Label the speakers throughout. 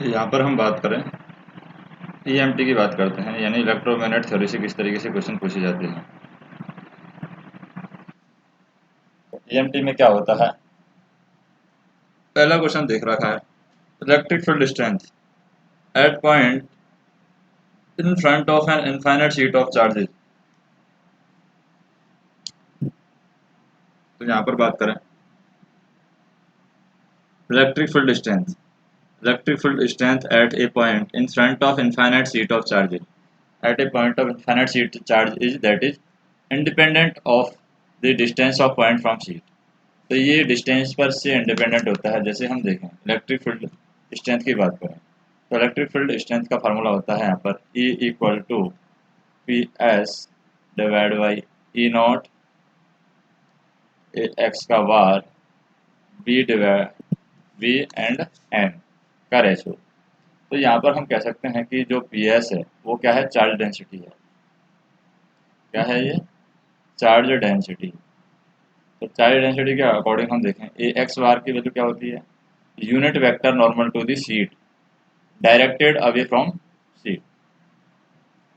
Speaker 1: यहाँ पर हम बात करें ईएमटी की बात करते हैं, यानी इलेक्ट्रोमैग्नेट थ्योरी से किस तरीके से क्वेश्चन पूछे जाते हैं। ईएमटी में क्या होता है, पहला क्वेश्चन देख रखा है, electric field strength eight point in front of an infinite sheet of charges. तो यहाँ पर बात करें electric field strength, electric field strength at a point in front of infinite sheet of charges, at a point of infinite sheet charge is that is independent of the distance of point from sheet। तो ये distance पर से independent होता है। जैसे हम देखें electric field strength की बात करें तो इलेक्ट्रिक फील्ड स्ट्रेंथ का फार्मूला होता है यहाँ पर E equal to P S divide by E not X का वार B divide B and M का रेशो। तो यहाँ पर हम कह सकते हैं कि जो पी एस है वो क्या है, चार्ज डेंसिटी है। क्या है ये, चार्ज डेंसिटी। तो चार्ज डेंसिटी के अकॉर्डिंग हम देखें ए एक्स बार की वैल्यू क्या होती है, unit vector normal to the sheet directed away from sheet.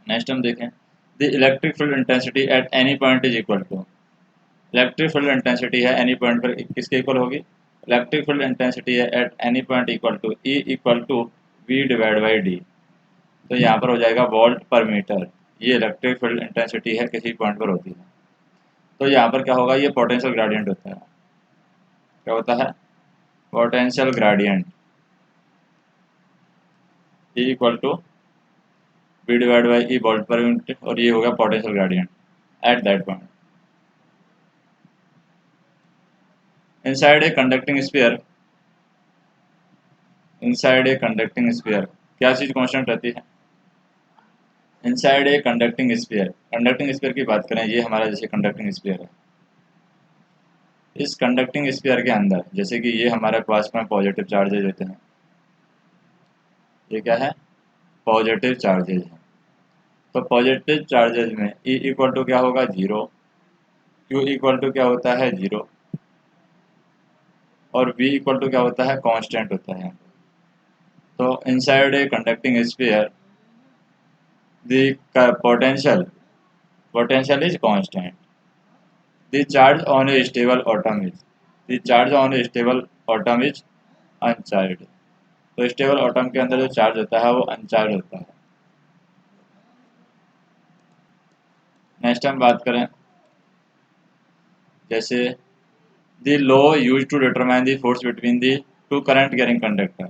Speaker 1: Next हम देखें the electric field intensity at any point is equal to, electric field intensity है एनी पॉइंट पर किसके इक्वल होगी, इलेक्ट्रिक फील्ड इंटेंसिटी है at any point equal to E equal to V divide by D. तो यहाँ पर हो जाएगा वोल्ट पर मीटर। ये इलेक्ट्रिक फील्ड इंटेंसिटी है किसी पॉइंट पर होती है। तो यहाँ पर क्या होगा, ये पोटेंशियल ग्रेडियंट होता है। क्या होता है, potential gradient E equal to B divide by E volt per unit, और ये होगा potential gradient at that point. Inside a conducting sphere, inside a conducting sphere क्या चीज़ कांस्टेंट रहती है, inside a conducting sphere. Conducting sphere की बात करें, ये हमारा जैसे कंडक्टिंग स्फीयर है, इस कंडक्टिंग स्फीयर के अंदर जैसे कि ये हमारे पास में पॉजिटिव चार्जेज होते हैं, ये क्या है, पॉजिटिव चार्जेज हैं। तो पॉजिटिव चार्जेज में E इक्वल टू क्या होगा, जीरो, Q इक्वल टू क्या होता है, जीरो, और V इक्वल टू क्या होता है, कांस्टेंट होता है। तो inside a conducting sphere the potential is constant, the charge on a stable atom is, the charge on a stable atom is uncharged। तो स्टेबल एटम के अंदर जो चार्ज होता है वो अनचार्ज होता है। नेक्स्ट हम बात करें जैसे the law use to determine the force between the two current carrying conductor.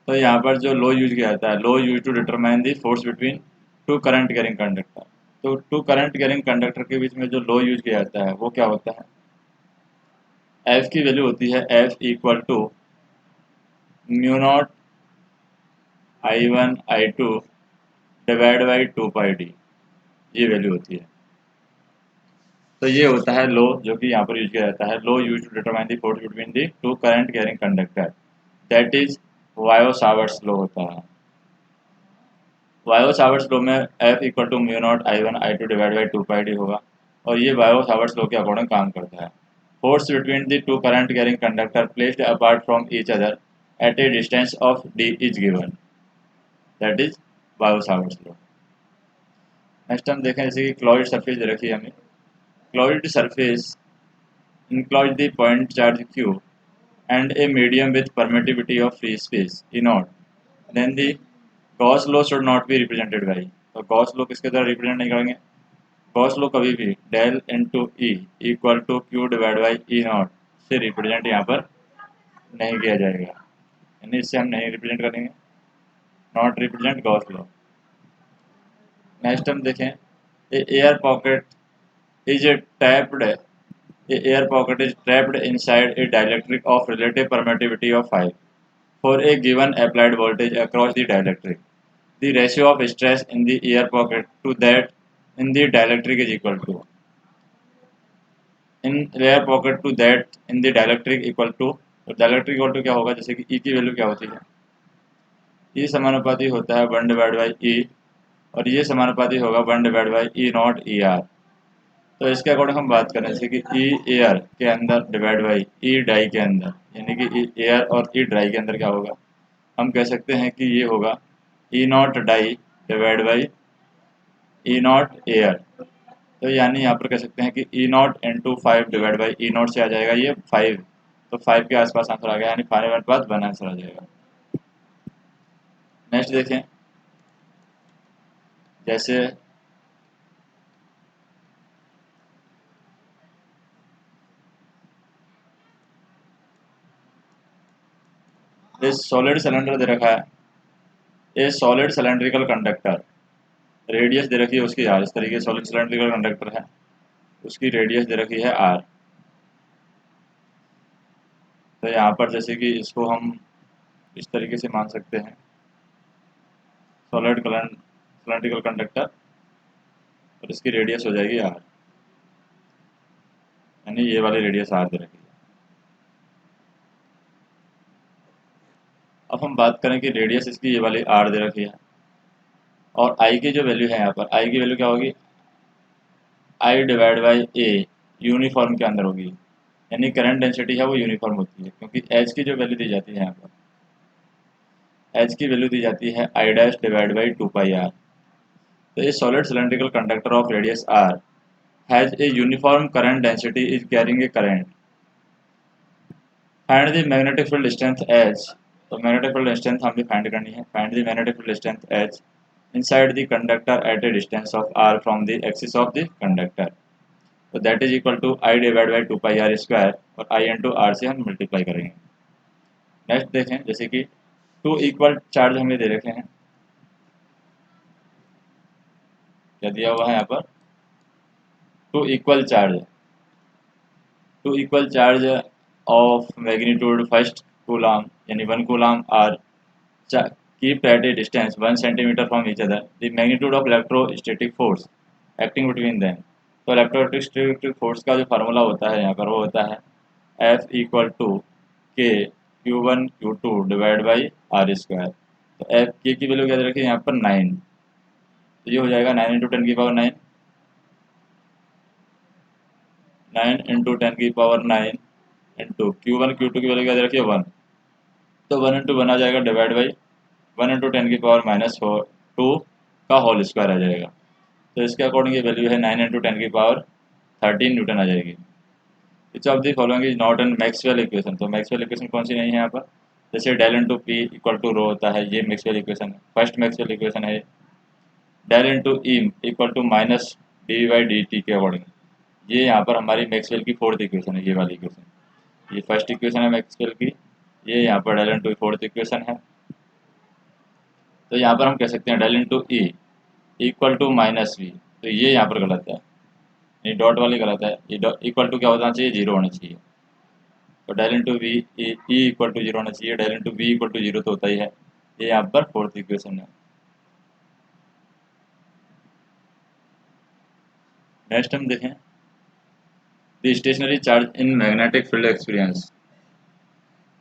Speaker 1: तो यहाँ पर जो लॉ यूज किया जाता है, law use to determine the force between two current carrying conductor. तो टू करंट कैरिंग कंडक्टर के बीच में जो लॉ यूज किया जाता है वो क्या होता है, एफ की वैल्यू होती है F equal to mu naught I one I two divide by two pi D, ये वैल्यू होती है। तो ये होता है लो जो कि यहाँ पर यूज किया जाता है, law used to determine the force between the two current carrying conductor, that is वायो सावर्ट्स लो होता है। वायो सावर्ट्स लो में F equal to mu naught I one I two divide by two pi D होगा, और ये वायो Savart's लो के according काम करता है। Force between the two current carrying conductor placed apart from each other at A distance of D is given, that is वायो Savart's लो। Next हम देखें जैसे कि क्लॉइड सरफेस दे रखी है हमें, क्लॉइड surface include the point charge q and a medium with permittivity of free space E naught, then the Gauss law should not be represented by। तो Gauss law किसके द्वारा रिप्रेजेंट नहीं करेंगे, Gauss law कभी भी del into E equal to Q divide by E naught से represent यहाँ पर नहीं किया जाएगा, यानी इससे हम नहीं रिप्रेजेंट करेंगे, not represent Gauss law। Next हम देखें air pocket is tapped, a air pocket is trapped inside a dielectric of relative permittivity of 5 for a given applied voltage across the dielectric। The ratio of stress in the air pocket to that in the dielectric is equal to, in air pocket to that in the dielectric equal to, तो dielectric equal to क्या होगा, जैसे कि E की value क्या होती है, E समानुपाती होता है 1 डिवाइड बाई E, और ये समानुपाती होगा 1 divide by E not E R. तो इसके अकॉर्डिंग हम बात करें जैसे कि ई एयर के अंदर डिवाइड बाई ई डाई के अंदर, यानी कि ई एयर और ई ड्राई के अंदर क्या होगा, हम कह सकते हैं कि ये होगा E naught die divide by E naught air. तो यानी यहाँ पर कह सकते हैं कि E naught into 5 divide by E naught से आ जाएगा ये 5। तो 5 के आसपास आंसर आ गया, यानी 5 मिनट बाद 1 आंसर आ जाएगा। नेक्स्ट देखें, जैसे इस सॉलिड सिलेंडर दे रखा है, ये सॉलिड सिलेंड्रिकल कंडक्टर, रेडियस दे रखी है उसकी आर। इस तरीके सॉलिड सिलेंड्रिकल कंडक्टर है, उसकी रेडियस दे रखी है आर। तो यहाँ पर जैसे कि इसको हम इस तरीके से मान सकते हैं, सॉलिड सिलेंड्रिकल कंडक्टर, और इसकी रेडियस हो जाएगी आर, यानी ये वाली रेडियस आर दे रखी है। अब हम बात करें कि रेडियस इसकी ये वाली आर दे रखी है, और आई की जो वैल्यू है यहाँ पर, आई की वैल्यू क्या होगी, आई डिवाइड बाई ए यूनिफॉर्म के अंदर होगी, यानी करंट डेंसिटी है वो यूनिफॉर्म होती है, क्योंकि एच की जो वैल्यू दी जाती है यहाँ पर, एच की वैल्यू दी जाती है I dash divide by 2 pi R. तो ये solid cylindrical conductor of radius R has a uniform current density is carrying a current. Find the magnetic field strength H. तो मैग्नेटिक फील्ड स्ट्रेंथ हमें find करनी है। Find the magnetic field strength H inside the conductor at a distance of r from the axis of the conductor। तो that is equal to I divide by 2 pi R square, और I into are से हम multiply करेंगे। Next देखें, जैसे कि 2 equal charge हमें दे रखे हैं, क्या दिया हुआ है यहाँ पर, 2 equal charge, 2 equal charge of magnitude first coulomb, यानी 1 coulomb are kept at a distance 1 centimeter from each other, the magnitude of electrostatic force acting between them। तो इलेक्ट्रोस्टैटिक फोर्स का जो फार्मूला होता है यहाँ पर वो होता है F equal to K Q1 Q2 divide by R square. तो एफ के की वैल्यू क्या रखिए यहाँ पर 9, तो ये हो जाएगा 9 into 10⁻9, 9 into 10⁻9 into Q1 Q2 की वैल्यू क्या रखिए 1, तो 1 इंटू 1 आ जाएगा डिवाइड बाई 1 इंटू 10⁻⁻2 का होल स्क्वायर आ जाएगा। तो इसके अकॉर्डिंग ये वैल्यू है 9 इंटू 10⁻13 न्यूटन आ जाएगी। Which of the following is not an Maxwell equation. तो मैक्सवेल इक्वेशन कौन सी नहीं है यहाँ पर, जैसे del into P equal to rho होता है, ये मैक्सवेल इक्वेशन है, फर्स्ट मैक्सवेल इक्वेशन है। Del into E equal to minus D by D T के अकॉर्डिंग, ये यहाँ पर हमारी मैक्सवेल की फोर्थ इक्वेशन है, ये वाली इक्वेशन। ये फर्स्ट इक्वेशन है मैक्सवेल की, ये यहाँ पर डेल इंटू फोर्थ इक्वेशन है। तो यहाँ पर हम कह सकते हैं del into E equal to minus V, तो ये यहाँ पर गलत है, ये डॉट वाली गलत है, ये इक्वल टू क्या होना चाहिए, जीरो होना चाहिए। तो del into V E equal to zero होना चाहिए, del into V equal to zero तो होता ही है, ये यहाँ पर फोर्थ इक्वेशन है। नेक्स्ट हम देखें the stationary charge in magnetic field experience.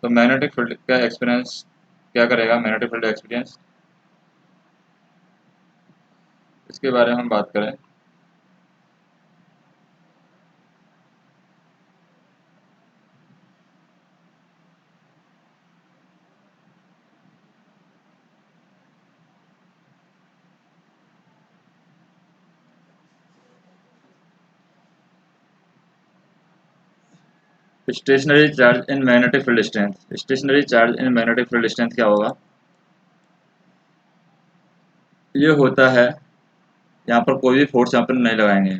Speaker 1: तो मैग्नेटिक फील्ड का एक्सपीरियंस क्या करेगा, मैग्नेटिक फील्ड एक्सपीरियंस, इसके बारे में हम बात करें। Stationary charge in magnetic field strength, stationary charge in magnetic field strength क्या होगा, ये होता है यहाँ पर कोई भी फोर्स यहाँ पर नहीं लगाएंगे,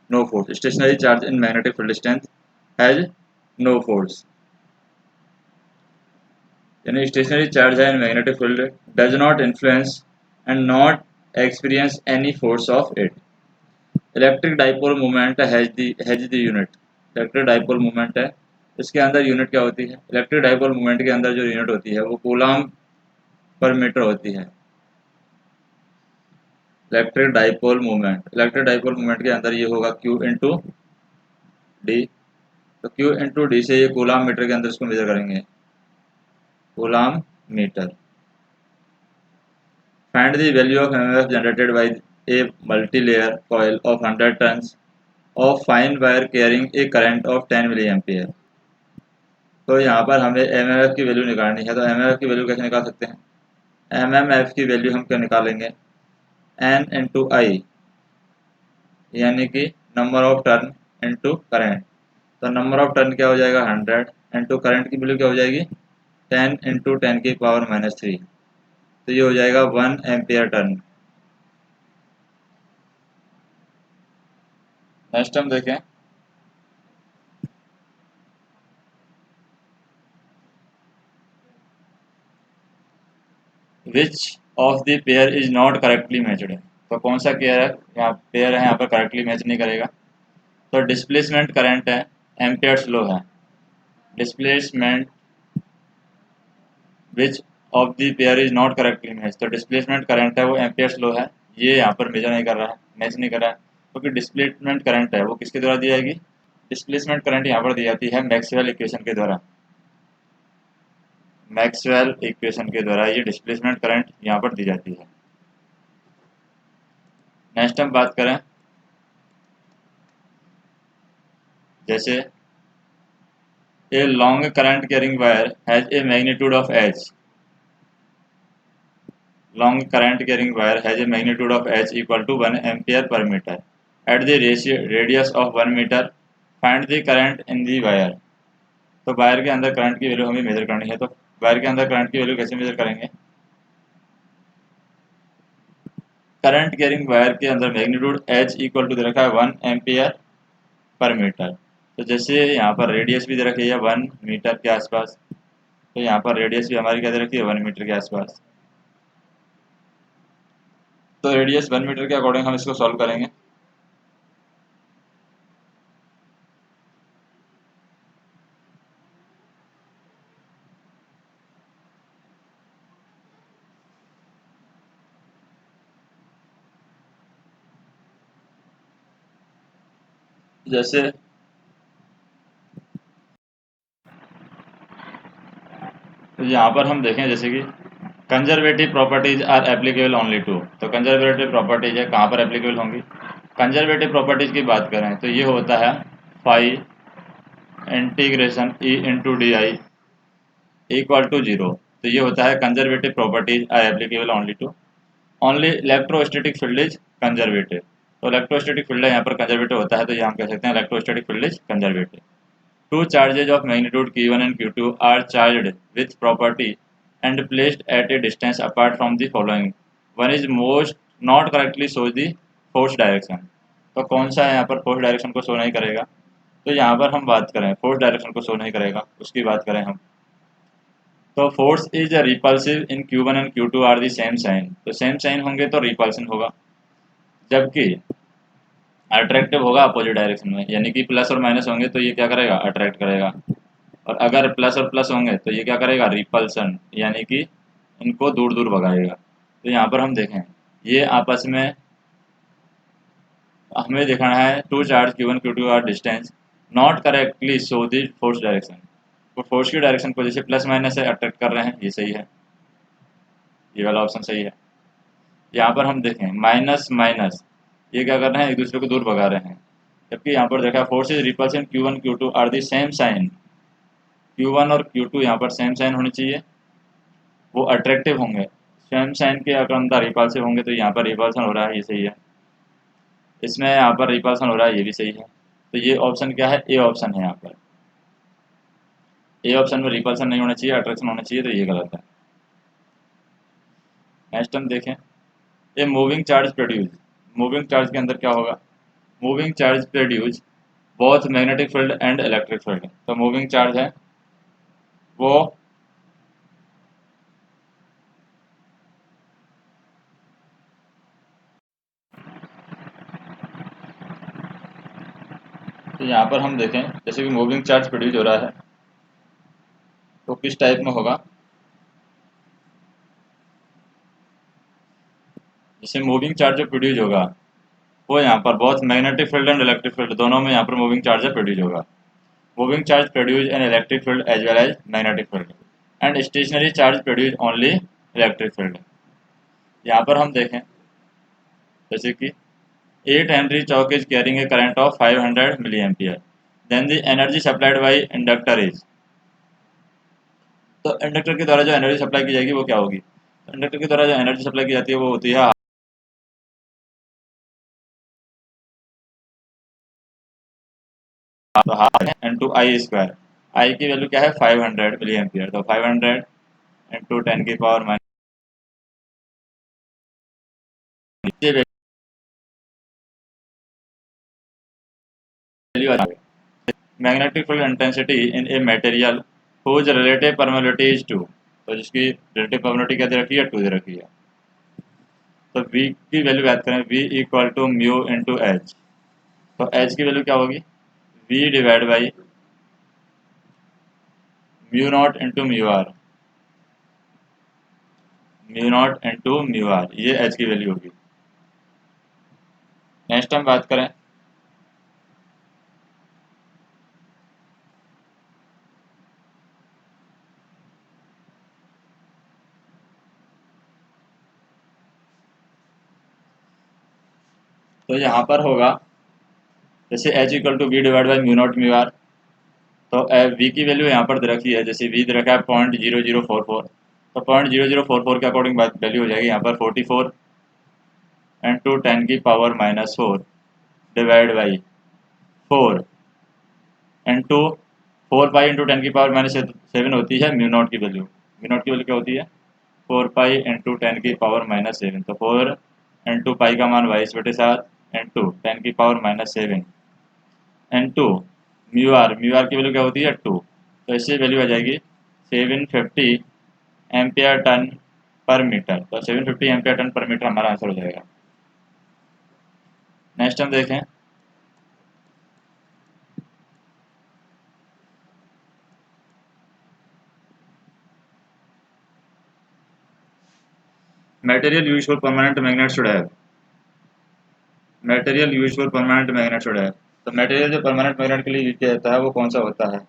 Speaker 1: no force, stationary charge in magnetic field strength has no force, यानी स्टेशनरी चार्ज है in magnetic field does not influence and not experience any force of it. Electric dipole moment has the unit, electric dipole moment है, इसके अंदर unit क्या होती है, electric dipole moment के अंदर जो यूनिट होती है वो कूलम पर मीटर होती है। Electric dipole moment, electric dipole moment के अंदर ये होगा Q इंटू डी, तो Q इंटू डी से ये कूलम मीटर के अंदर इसको मेजर करेंगे, coulomb metre. Find the value of MMF generated by a multi layer coil of 100 turns of fine wire carrying a current of 10 milliampere। तो यहाँ पर हमें एम एम एफ की वैल्यू निकालनी है। तो एम एम एफ की वैल्यू कैसे निकाल सकते हैं? एम एम एफ की वैल्यू हम क्या निकालेंगे? एन इंटू आई, यानी कि number of turn into current. तो नंबर ऑफ टर्न क्या हो जाएगा? 100 इंटू करंट की वैल्यू क्या हो जाएगी? 10 इंटू 10⁻³ तो ये हो जाएगा 1 एम्पियर टर्न। नेक्स्ट हम देखें, विच of the pair is not correctly matched. तो कौन सा पेयर है यहाँ, पेयर है यहाँ पर करेक्टली मैच नहीं करेगा? तो डिस्प्लेसमेंट करंट है, एम्पियर्स लो है। Displacement which of the pair is not correctly match, तो डिस्प्लेसमेंट करंट है वो एम्पियर्स लो है, ये यहाँ पर मेजर नहीं कर रहा है, मैच नहीं कर रहा है, क्योंकि डिस्प्लेसमेंट करंट है वो किसके द्वारा दी जाएगी? डिस्प्लेसमेंट करंट यहाँ पर दी जाती है मैक्सवेल इक्वेशन के द्वारा। मैक्सवेल इक्वेशन के द्वारा ये डिस्प्लेसमेंट करंट यहाँ पर दी जाती है। नेक्स्ट हम बात करें, जैसे a long current carrying wire has a magnitude of H. Long current carrying wire has a magnitude of H equal to 1 ampere per metre at the radius of 1 metre. Find the current in the wire. तो wire के अंदर current की value हमें major करनी है। तो wire के अंदर करंट की वैल्यू कैसे मेजर करेंगे? करंट कैरिंग वायर के अंदर मैग्नीट्यूड एच इक्वल टू दे रखा है 1 एम्पियर पर मीटर। तो जैसे यहाँ पर रेडियस भी दे रखी है 1 मीटर के आसपास, तो यहाँ पर रेडियस भी हमारी क्या दे रखी है? 1 मीटर के आसपास। तो रेडियस 1 मीटर के अकॉर्डिंग हम इसको सॉल्व करेंगे। जैसे तो यहाँ पर हम देखें, जैसे कि conservative properties are applicable only to. तो कंजर्वेटिव प्रॉपर्टीज है कहाँ पर एप्लीकेबल होंगी? कंजर्वेटिव प्रॉपर्टीज की बात करें तो ये होता है phi integration E into D I equal to 0। तो ये होता है conservative properties are applicable only to only electrostatic field is conservative. तो इलेक्ट्रोस्टैटिक फील्ड यहाँ पर कंजर्वेटिव होता है, तो ये हम कह सकते हैं electrostatic field is conservative. Two charges of magnitude Q1 and Q2 are charged with property and placed at a distance apart from the following. One is most not correctly shows the force direction. तो कौन सा यहाँ पर force direction को show नहीं करेगा? तो यहाँ पर हम बात करें फोर्स डायरेक्शन को शो नहीं करेगा, उसकी बात करें हम, तो force is repulsive in Q1 and Q2 are the same sign. तो सेम साइन होंगे तो रिपल्सन होगा, जबकि अट्रैक्टिव होगा अपोजिट डायरेक्शन में, यानी कि प्लस और माइनस होंगे तो ये क्या करेगा? अट्रैक्ट करेगा। और अगर प्लस और प्लस होंगे तो ये क्या करेगा? रिपल्सन, यानी कि इनको दूर दूर भगाएगा। तो यहाँ पर हम देखें, ये आपस में हमें देखना है two charge Q1 Q2 are distance not correctly show the force direction. वो फोर्स की डायरेक्शन को जैसे प्लस माइनस से अट्रैक्ट कर रहे हैं, ये सही है, ये वाला ऑप्शन सही है। यहाँ पर हम देखें माइनस माइनस, ये क्या कर रहे हैं? एक दूसरे को दूर भगा रहे हैं, जबकि यहाँ पर देखा force is repulsion Q1 Q2 are the same sign. Q1 और Q2 यहाँ पर सेम साइन होनी चाहिए, वो अट्रैक्टिव होंगे। सेम साइन के अगर अंदर रिपल्सिव होंगे तो यहाँ पर रिपल्सन हो रहा है, ये सही है। इसमें यहाँ पर रिपल्सन हो रहा है, ये भी सही है। तो ये ऑप्शन क्या है? ए ऑप्शन है। यहाँ पर ए ऑप्शन में रिपल्सन नहीं होना चाहिए, अट्रैक्शन होना चाहिए, तो ये गलत है। नेक्स्ट हम देखें, ये moving charge produce. Moving charge के अंदर क्या होगा? Moving charge produce both magnetic field and electric field. तो मूविंग चार्ज है वो तो यहाँ पर हम देखें, जैसे कि मूविंग चार्ज प्रोड्यूस हो रहा है तो किस टाइप में होगा? जैसे मूविंग चार्ज जो प्रोड्यूस होगा वो यहाँ पर बहुत magnetic field and electric field दोनों में यहाँ पर मूविंग चार्ज प्रोड्यूस होगा। Moving charge produce an electric field as well as magnetic field and stationary charge produce only electric field. यहाँ पर हम देखें, जैसे कि 8 henry choke is carrying a current of 500 milli ampere, then the energy supplied by inductor is. तो inductor के द्वारा जो एनर्जी सप्लाई की जाएगी वो क्या होगी? इंडक्टर के द्वारा जो एनर्जी सप्लाई की जाती है वो होती है, तो हाफ इंटू आई स्क्वायर। आई की वैल्यू क्या है? 500 मिली एम्पियर। तो 500 इंटू 10 की पावर माइनस वैल्यू आ जाएगी। Magnetic field intensity in a material whose relative permeability is 2, तो जिसकी रिलेटिव परमेबिलिटी क्या दे रखी है? 2 दे रखी है। तो V की वैल्यू याद करें, V equal to mu into H. तो H की वैल्यू क्या होगी? V divide by mu naught into mu R, mu naught into mu R, ये H की वैल्यू होगी। नेक्स्ट हम बात करें तो यहाँ पर होगा जैसे H equal to V divide by mu naught mu R. तो V की वैल्यू यहाँ पर दे रखी है, जैसे V दे रखा है 0.0044, तो 0.0044 के अकॉर्डिंग वैल्यू हो जाएगी यहाँ पर 44 इंटू 10 की power minus 4 divide by 4 into 4 pi into 10 की पावर माइनस 7 होती है म्यू नॉट की वैल्यू। म्यू नॉट की वैल्यू क्या होती है? 4 पाई इंटू 10 की पावर माइनस 7। तो 4 इंटू पाई का मान 22/7 इंटू 10 की power minus 7 into mu R की वैल्यू क्या होती है? 2। तो इससे वैल्यू आ जाएगी 750 एम्पियर टन पर मीटर। तो 750 एम्पियर टन पर मीटर हमारा आंसर हो जाएगा। नेक्स्ट हम देखें material used for permanent magnet should have, material used for permanent magnet should have. तो मटेरियल जो परमानेंट मैग्नेट के लिए यूज किया जाता है वो कौन सा होता है?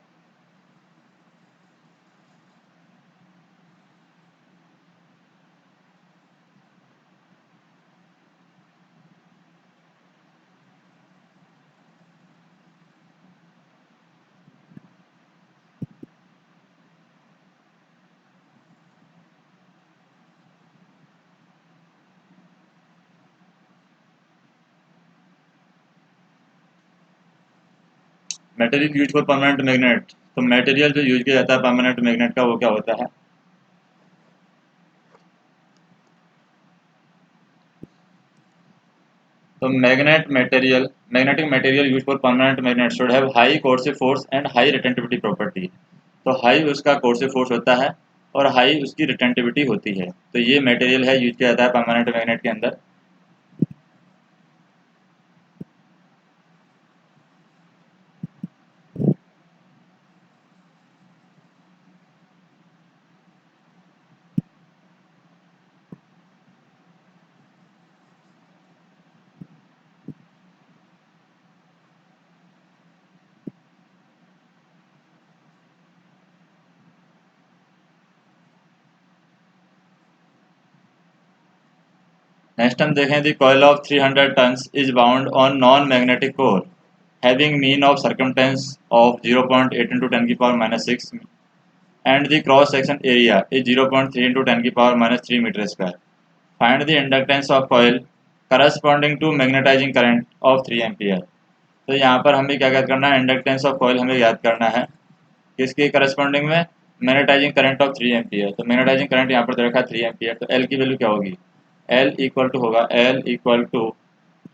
Speaker 1: Material use for permanent magnet, तो मटेरियल जो यूज किया जाता है परमानेंट मैग्नेट का वो क्या होता है? तो magnetic material use for permanent magnet should have high coercive force and high retentivity property. तो हाई उसका कोर्सिव फोर्स होता है और हाई उसकी रिटेंटिविटी होती है। तो ये मटेरियल है यूज किया जाता है परमानेंट मैग्नेट के अंदर। नेक्स्ट हम देखें the coil of 300 turns is bound on non magnetic core having mean of circumference of 0.8 into 10 की power minus 6 and the cross section area is 0.3 into 10 की power minus 3 metre square. Find the inductance of coil corresponding to magnetizing current of 3 ampere. तो यहाँ पर हमें क्या याद करना है? इंडक्टेंस ऑफ कॉइल हमें याद करना है किसके करस्पॉन्डिंग में? Magnetizing current of 3 ampere. तो मैग्नेटाइजिंग करंट यहाँ पर दे रखा है 3 एम्पियर। तो एल की वैल्यू क्या होगी? एल इक्वल टू होगा L equal to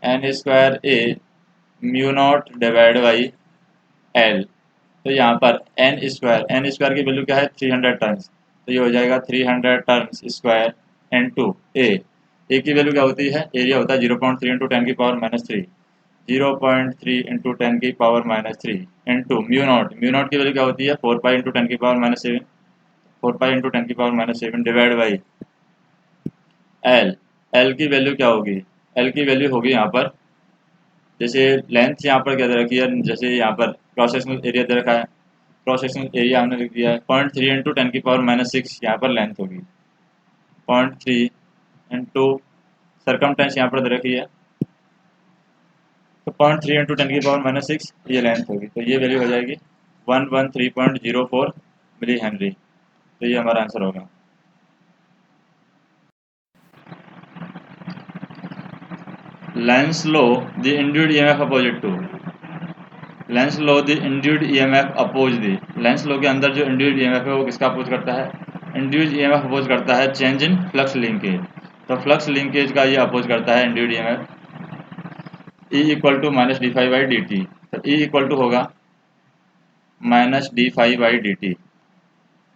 Speaker 1: N square A mu naught divide by L. तो यहाँ पर एन स्क्वायर की वैल्यू क्या है? 300 टर्न्स। तो ये हो जाएगा 300 टर्न्स स्क्वायर एन टू ए की वैल्यू क्या होती है? एरिया होता है 0.3 इंटू 10 की पावर माइनस 3, 0.3 इंटू 10 की power minus 3 into mu naught की वैल्यू क्या होती है? 4 पाई इंटू 10 की पावर माइनस 7, 4 पाई इंटू 10 की power minus 7 divide by L. L की वैल्यू क्या होगी? एल की वैल्यू होगी यहाँ पर जैसे लेंथ यहाँ पर क्या दे रखी है, जैसे यहाँ पर क्रॉस सेक्शनल एरिया दे रखा है, क्रॉस सेक्शनल एरिया हमने लिख दिया है 0.3 इंटू 10 की पावर माइनस 6, यहाँ पर लेंथ होगी 0.3 इंटू सरकमटेंस यहाँ पर दे रखी है, तो 0.3 इंटू 10 की पावर माइनस 6 ये लेंथ होगी। तो ये वैल्यू हो जाएगी 113.04 मिली हेनरी। तो ये हमारा आंसर होगा। Lenz law the induced EMF opposite to. Lens law the induced EMF oppose the. Lenz law के अंदर जो इंड्यूस्ड ईएमएफ है वो किसका अपोज करता है? इंड्यूस्ड ईएमएफ अपोज करता है चेंज इन फ्लक्स लिंकेज। तो फ्लक्स लिंकेज का ये अपोज करता है induced EMF. E equal to minus D five by D T. तो E इक्वल टू होगा minus D five by D T.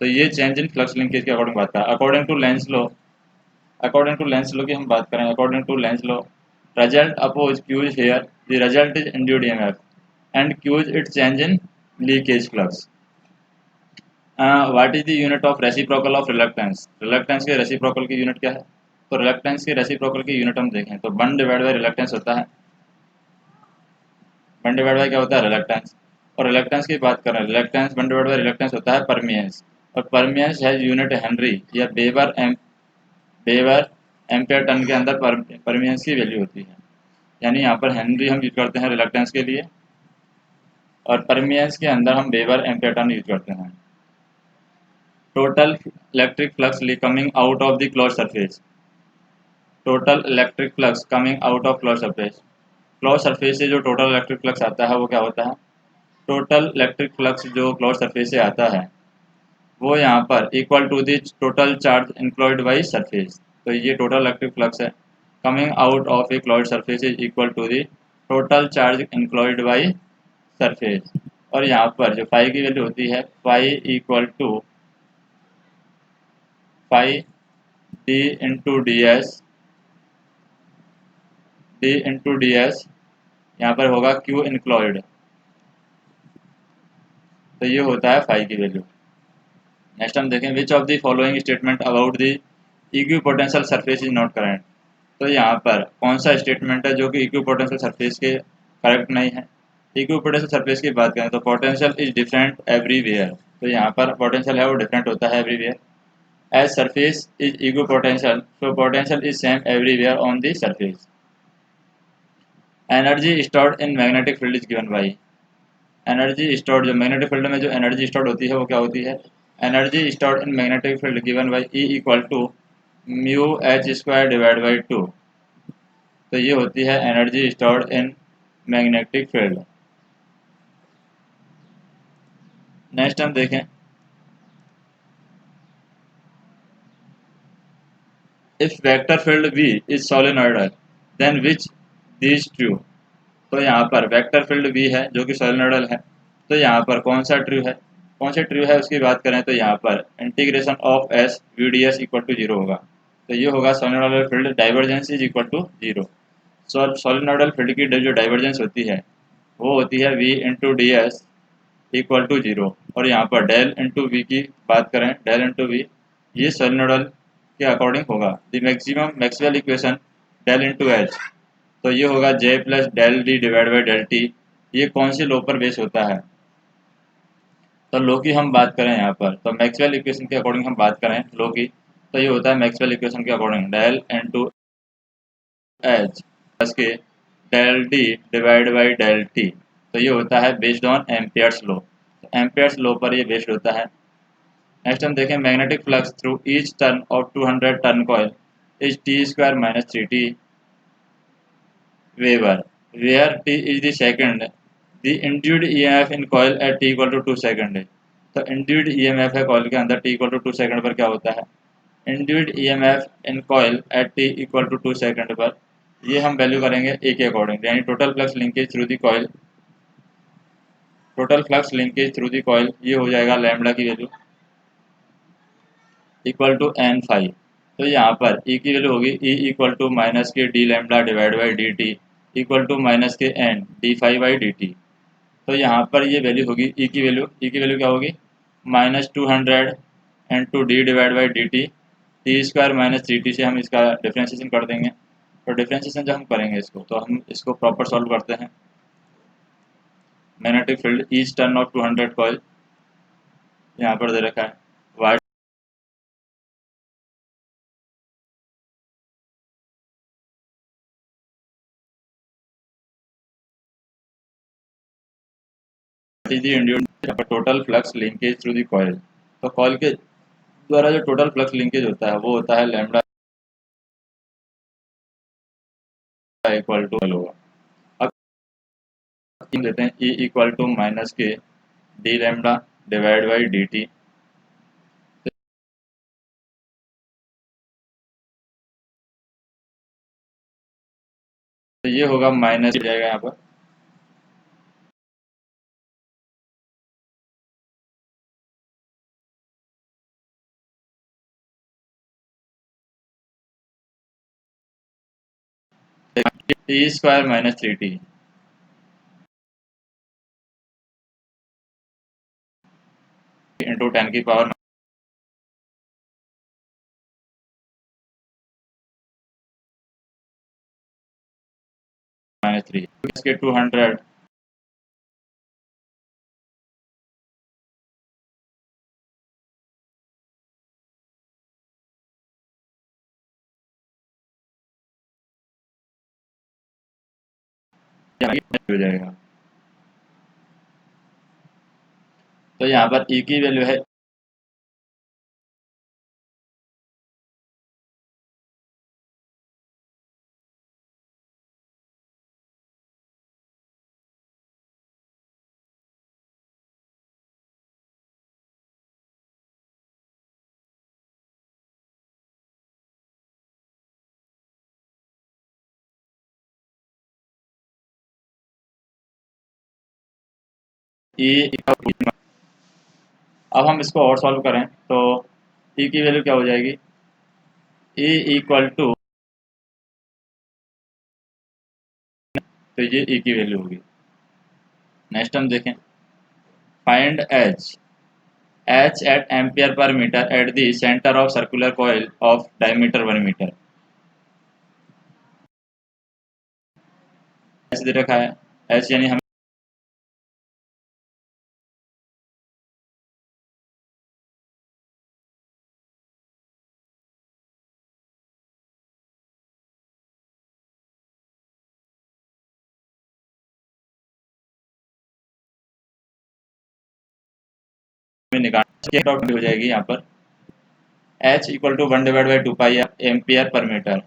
Speaker 1: तो ये चेंज इन फ्लक्स लिंकेज के अकॉर्डिंग बात है। According to lens law, according to lens law की हम बात करें, according to lens law result oppose Q is here, the result is induced EMF and Q is its change in leakage flux. What is the unit of reciprocal of reluctance? reluctance के reciprocal की unit क्या है? तो reluctance के reciprocal की unit हम देखें तो 1 डिवाइड बाई reluctance होता है। 1 डिवाइड बाई क्या होता है? reluctance। और reluctance की बात करें, reluctance 1 डिवाइड बाई reluctance होता है permeance, और permeance है यूनिट हेनरी या बेवर एम्पेयर टन के अंदर परमियंस की वैल्यू होती है। यानी यहाँ पर हेनरी हम यूज करते हैं रिलक्टेंस के लिए, और परमियंस के अंदर हम वेबर एम्पेयर टन यूज करते हैं। Total electric flux coming out of the close surface. Total electric flux coming out of close surface. Close surface से जो टोटल इलेक्ट्रिक फ्लक्स आता है वो क्या होता है? टोटल इलेक्ट्रिक फ्लक्स जो क्लोज सरफेस से आता है वो यहाँ पर equal to the total charge enclosed by surface. तो ये टोटल इलेक्ट्रिक फ्लक्स है coming out of a closed surface is equal to the total charge enclosed by surface. और यहाँ पर जो फाई की वैल्यू होती है phi equal to phi D into D S, D into D S यहाँ पर होगा क्यू इंक्लॉयड। तो ये होता है फाई की वैल्यू। नेक्स्ट हम देखें विच of the following statement about the equi potential surface is not correct. तो यहाँ पर कौन सा स्टेटमेंट है जो कि इक्वी पोटेंशियल सरफेस के करेक्ट नहीं है? इक्वी पोटेंशियल सरफेस की बात करें तो पोटेंशियल इज डिफरेंट एवरीवेयर। तो यहाँ पर पोटेंशियल है वो डिफरेंट होता है everywhere. As surface is equipotential so potential is same everywhere on the surface. Energy stored in magnetic field is given by। Energy stored जो मैग्नेटिक फील्ड में जो एनर्जी स्टोर्ड होती है वो क्या होती है? Energy stored in magnetic field given by E equal to mu H square divide by two. तो ये होती है energy stored in magnetic field. Next हम देखें if vector field V is solenoidal then which these true. तो यहाँ पर vector field V है जो कि सोलेनोइडल है, तो यहाँ पर कौन सा ट्रू है? कौन सा ट्रू है उसकी बात करें तो यहाँ पर integration of S V D S equal to zero होगा। तो ये होगा solenoidal field divergence is equal to zero. Solenoidal field की जो डाइवर्जेंस होती है वो होती है V into D S equal to zero. और यहाँ पर डेल इंटू वी की बात करें, डेल इंटू वी ये सोलेनोइडल के अकॉर्डिंग होगा। The maximum Maxwell equation del into H. तो ये होगा J plus del D divide by del T. ये कौन सी लो पर बेस होता है? तो लो की हम बात करें यहाँ पर तो मैक्सवेल इक्वेशन के अकॉर्डिंग हम बात करें लो की, तो ये होता है मैक्सवेल इक्वेशन के according del into H plus के del D divide by del T. तो ये होता है based on Ampere's law. Ampere's law पर ये बेस्ड होता है। नेक्स्ट हम देखें magnetic flux through each turn of 200 turn coil is T square minus three T weber where T is the second the induced EMF in coil at T equal to 2 second. तो induced EMF है coil के अंदर T equal to 2 second पर क्या होता है? Induced EMF in coil at T equal to 2 second पर ये हम वैल्यू करेंगे ए के अकॉर्डिंग, यानी total flux linkage through the coil, total flux linkage through the coil ये हो जाएगा लैम्बडा की value equal to N phi. तो यहाँ पर ई की वैल्यू होगी E equal to minus K D lambda divide by D T equal to minus K N D five by D T. तो यहाँ पर ये वैल्यू होगी ई की वैल्यू क्या होगी? Minus 200 and two D divide by D T T square minus three T से हम इसका डिफ्रेंशिएशन कर देंगे। तो डिफ्रेंशिएशन जब हम करेंगे इसको तो हम इसको प्रॉपर सॉल्व करते हैं। Magnetic field each turn of 200 coil यहाँ पर दे रखा है what is the induced total flux linkage through the coil. तो कॉइल के द्वारा जो टोटल फ्लक्स लिंकेज होता है वो होता है लैम्डा इक्वल टू होगा। अब लेते हैं E equal to minus K D lambda divide by D T. तो ये होगा माइनस जाएगा यहाँ पर T square minus 3t into 10 की पावर -3 इसके 200 हो जाएगा। तो यहाँ पर E की वैल्यू है E। अब हम इसको और सॉल्व करें तो E की वैल्यू क्या हो जाएगी, E इक्वल टू, तो ये E की वैल्यू होगी। नेक्स्ट हम देखें, find H at ampere per metre at the centre of circular coil of diameter 1 metre. H दे रखा है, H यानी हमें निकालना हो जाएगी यहाँ पर H equal to 1 divide by 2 pi ampere per metre.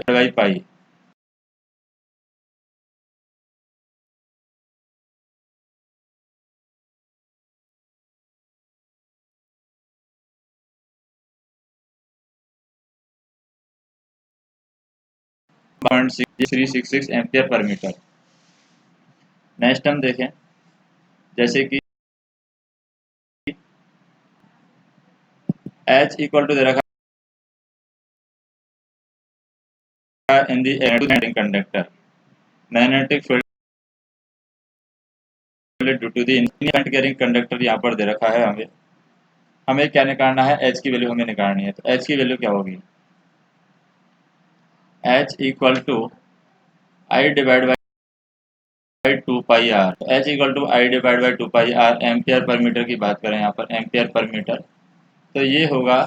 Speaker 1: By pi .366 ampere per metre. Next हम देखें, जैसे कि H इक्वल टू दे रखा है in the conductor magnetic field due to the current carrying conductor यहाँ पर दे रखा है। हमें क्या निकालना है, H की वैल्यू हमें निकालनी है। तो H की वैल्यू क्या होगी, H equal to I divide by 2 pi R. H equal to I divide by 2 pi R ampere per metre की बात करें यहाँ पर एम्पियर पर मीटर, तो ये होगा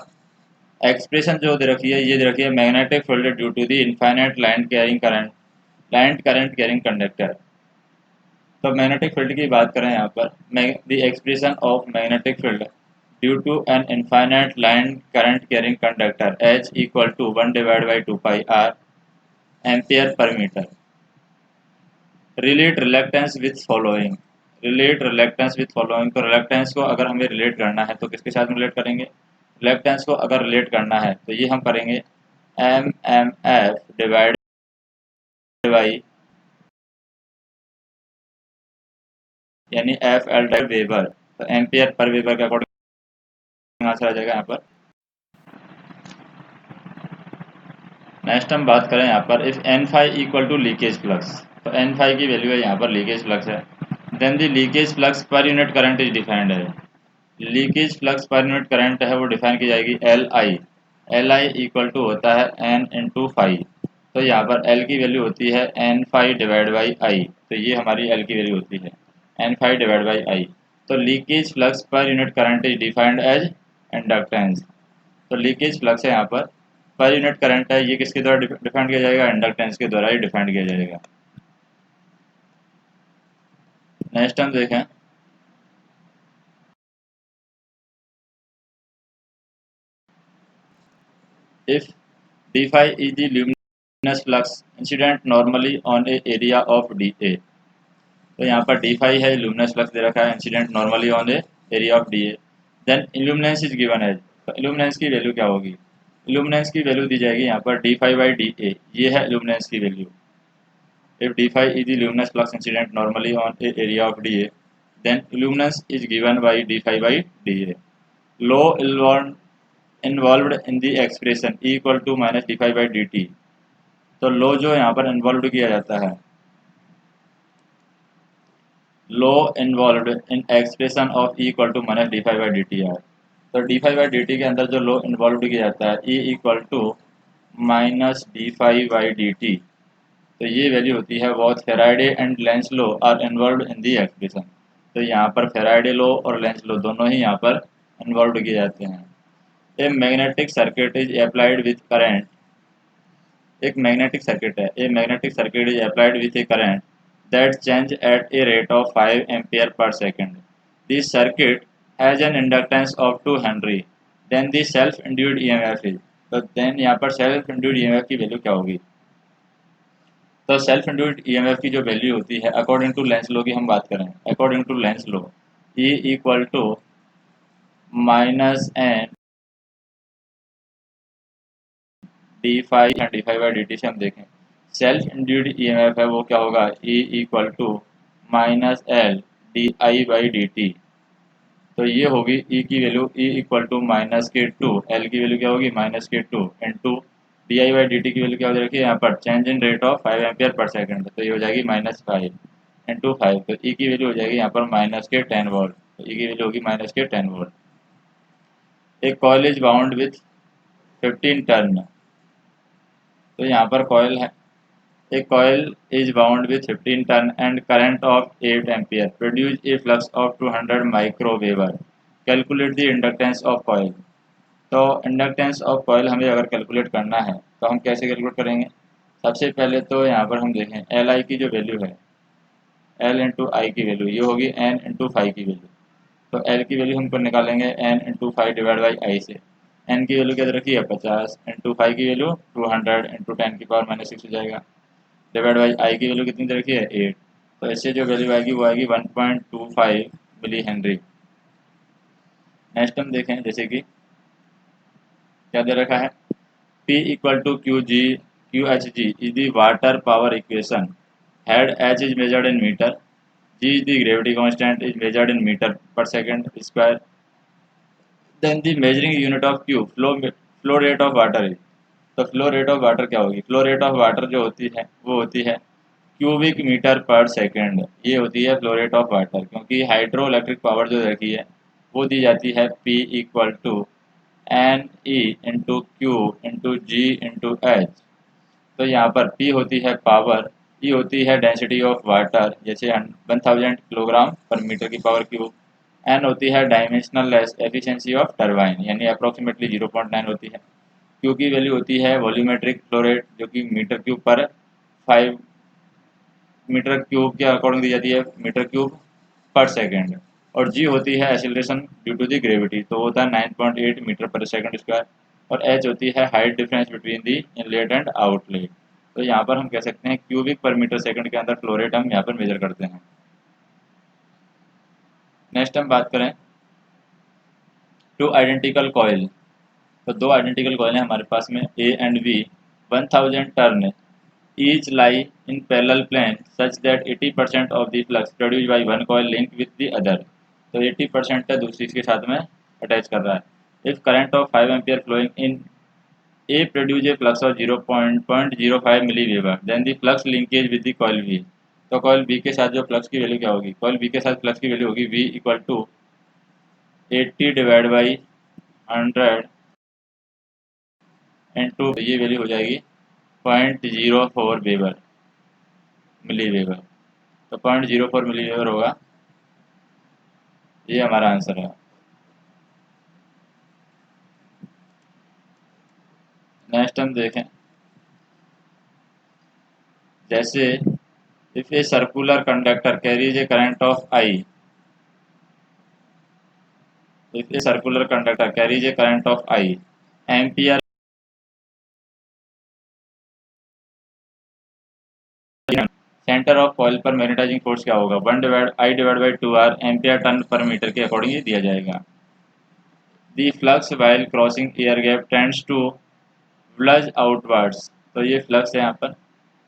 Speaker 1: एक्सप्रेशन जो दे रखी है, ये दे रखी है magnetic field due to the infinite line current carrying conductor. तो मैग्नेटिक फील्ड की बात करें यहाँ पर the expression of magnetic field due to an infinite line current carrying conductor H equal to 1 divide by 2 pi R ampere per metre. Relate reluctance with following, relate reluctance with following. तो reluctance को अगर हमें relate करना है तो किसके साथ relate करेंगे, रिलेक्टेंस को अगर रिलेट करना है तो ये हम करेंगे MM/F डिवाइड बाई यानी FL वेबर। तो एम्पियर पर वेबर के अकॉर्डिंग आंसर आ जाएगा यहाँ पर। नेक्स्ट हम बात करें यहाँ पर if N phi equal to leakage flux. तो एन फाई की वैल्यू है यहाँ पर लीकेज फ्लक्स है। Then the leakage flux per unit current is defined है। Leakage flux per unit current है वो डिफाइन की जाएगी L I. L I equal to होता है एन इंटू फाई। तो यहाँ पर L की वैल्यू होती है N phi divide by I, तो ये हमारी L की वैल्यू होती है N phi divide by I. तो leakage flux per unit current is defined as inductance. तो लीकेज फ्लक्स है यहाँ पर यूनिट करंट है, ये किसके द्वारा डिफाइंड किया जाएगा, इंडक्टेंस के द्वारा ही डिफाइंड किया जाएगा। नेक्स्ट हम देखें, if d phi is the luminous flux incident normally on a area of dA। तो यहाँ पर डी फाई है, लुमिनस फ्लक्स दे रखा है, incident normally on a area of D A. Then illuminance is given है, तो इल्यूमिनेंस की वैल्यू क्या होगी, इल्यूमिनेंस की वैल्यू दी जाएगी यहाँ पर D phi by D A, ये है इल्यूमिनेंस की value. If D phi is the luminous flux incident normally on a area of D A, then illuminance is given by D phi by D A. Law involved in the expression E equal to minus D phi by D T. तो law जो यहाँ पर involve किया जाता है, law involve in expression of E equal to minus D five by D T are. तो D five by D T के अंदर जो लो इन्वॉल्व किया जाता है E equal to minus D five by D T, तो ये value होती है both Faraday and Lenz law are involve in the expression. तो यहाँ पर फेराइडे लो और लेंस लो दोनों ही यहाँ पर इन्वॉल्व किए जाते हैं। A magnetic circuit is applied with current, एक मैग्नेटिक सर्किट है, a magnetic circuit is applied with A current that change at a rate of 5 ampere per second. This circuit has an inductance of 2 Henry. Then the self-induced EMF is, तो then यहाँ पर self induced EMF की value क्या होगी। तो self induced EMF की जो value होती है अकॉर्डिंग टू लेंस लो की हम बात करें, according to lens law E equal to minus N D five by D T से हम देखें सेल्फ इंड्यूस्ड EMF है वो क्या होगा, E equal to minus L D I by D T. तो ये होगी E की value E equal to minus K two, L की वैल्यू क्या होगी minus K two into D I by D T की वैल्यू क्या हो जाएगी यहाँ पर change in rate of 5 ampere per second, तो ये हो जाएगी माइनस फाइव इंटू फाइव, तो E की वैल्यू हो जाएगी यहाँ पर माइनस के 10 वोल्ट, तो E की वैल्यू होगी माइनस के 10 वोल्ट। एक coil is bound with 15 turn, तो यहाँ पर कॉइल है, a coil is bound with 15 turn and current of 8 ampere produce a flux of 200 microweber। Calculate the inductance of coil। तो इंडक्टेंस ऑफ कॉइल हमें अगर calculate करना है तो हम कैसे कैलकुलेट करेंगे, सबसे पहले तो यहाँ पर हम देखें एल आई की जो वैल्यू है, एल इंटू आई की वैल्यू ये होगी एन इंटू फाइव की वैल्यू। तो एल की वैल्यू हम निकालेंगे N into phi divide by I से, एन की वैल्यू क्या रखी है 50 इंटू फाइव की वैल्यू 200 इंटू 10 की पावर माइनस 6 हो जाएगा, डिवाइड बाई आई की वैल्यू कितनी दे रखी है 8। तो इससे जो वैल्यू आएगी वो आएगी 1.25 मिली हेनरी। नेक्स्ट हम देखें जैसे कि क्या दे रखा है, P equal to Q H G is the water power equation, head H is measured in metre, G is the gravity constant is measured in metre per second square, then the measuring unit of Q flow rate of water is. तो flow rate of water क्या होगी, flow rate of water जो होती है वो होती है cubic metre per second, ये होती है फ्लो रेट ऑफ वाटर, क्योंकि हाइड्रो इलेक्ट्रिक पावर जो रखी है वो दी जाती है P equal to N E into Q into G into H. तो यहाँ पर P होती है पावर, E होती है डेंसिटी ऑफ वाटर जैसे 1000 किलोग्राम पर मीटर की पावर क्यूब, N होती है डायमेंशनल एफिशिएंसी ऑफ टरबाइन यानी अप्रोक्सीमेटली 0.9 होती है, Q की वैल्यू होती है वॉल्यूमेट्रिक फ्लो रेट जो कि मीटर क्यूब पर 5 मीटर क्यूब के अकॉर्डिंग दी जाती है मीटर क्यूब पर सेकेंड, और जी होती है acceleration due to the gravity तो होता है 9.8 मीटर पर सेकेंड स्क्वायर, और एच होती है height difference between the inlet and outlet. तो यहाँ पर हम कह सकते हैं क्यूबिक पर मीटर सेकंड के अंदर फ्लो रेट हम यहाँ पर मेजर करते हैं। नेक्स्ट हम बात करें टू आइडेंटिकल कॉइल, तो दो आइडेंटिकल कॉइल हैं हमारे पास में A and B, 1000 turn each lie in parallel plane such that 80% of the flux produced by one coil linked with the other। तो 80% है दूसरी के साथ में अटैच कर रहा है। If current of 5 ampere flowing in A produce a flux of 0.05 milliweber, then the flux linkage with the coil B। तो coil B के साथ जो फ्लक्स की वैल्यू क्या होगी, coil B के साथ फ्लक्स की वैल्यू होगी V equal to 80 divide by 100 into ये वैल्यू हो जाएगी 0.04 वेबर, मिली वेबर। तो 0.04 मिली वेबर होगा, ये हमारा आंसर है। नेक्स्ट हम देखें, जैसे if a circular conductor carries a current of I, if a circular conductor carries a current of I, ampere centre of coil पर मैग्नेटाइजिंग फोर्स क्या होगा, 1/I/2R ampere turn per metre के according ही दिया जाएगा। The flux while crossing air gap tends to bulge outwards, तो ये flux है यहाँ पर।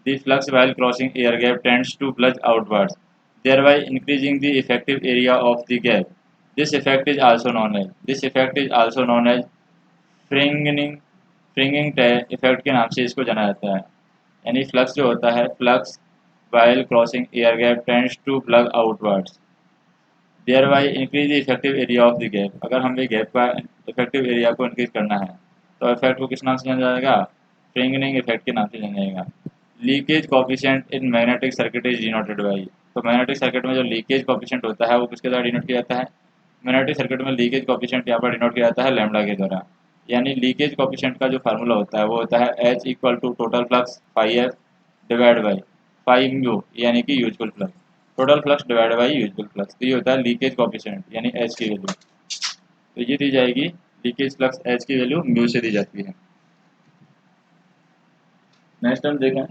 Speaker 1: The flux while crossing air gap tends to bulge outwards thereby increasing the effective area of the gap. This effect is also known as fringing, fringing effect के नाम से इसको जाना जाता है। यानी फ्लक्स जो होता है, flux while crossing air gap tends to plug outwards thereby increase the effective area of the gap. अगर हमें गैप का इफेक्टिव एरिया को इंक्रीज करना है तो इफेक्ट को किस नाम से जाना जाएगा, फ्रिंगिंग इफेक्ट के नाम से जाना जाएगा। Leakage coefficient in magnetic circuit is denoted by, तो मैग्नेटिक सर्किट में जो लीकेज कॉफिशिएंट होता है वो किसके द्वारा डिनोट किया जाता है, मैग्नेटिक सर्किट में लीकेज कॉफिशिएंट यहाँ पर डिनोट किया जाता है लैम्डा के द्वारा। यानी लीकेज कॉफिशिएंट का जो फार्मूला होता है वो होता है H equal to total flux phi F divide by phi mu, यानी कि usual flux, total flux divide by usual flux. तो ये होता है लीकेज कॉफिशिएंट यानी H की वैल्यू। तो ये दी जाएगी, लीकेज फ्लक्स H की वैल्यू म्यू से दी जाती है। नेक्स्ट हम देखें,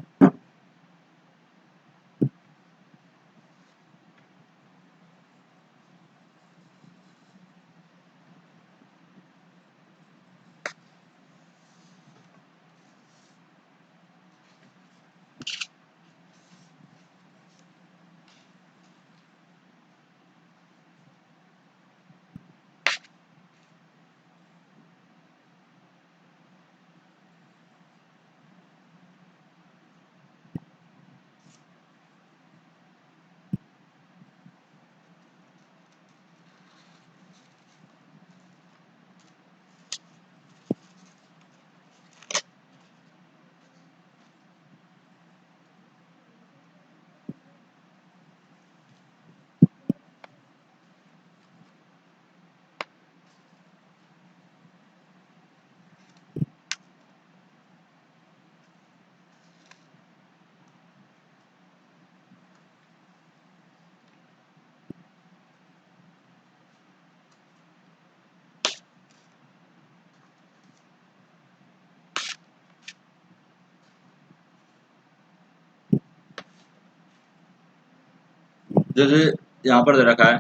Speaker 1: जैसे यहाँ पर दे रखा है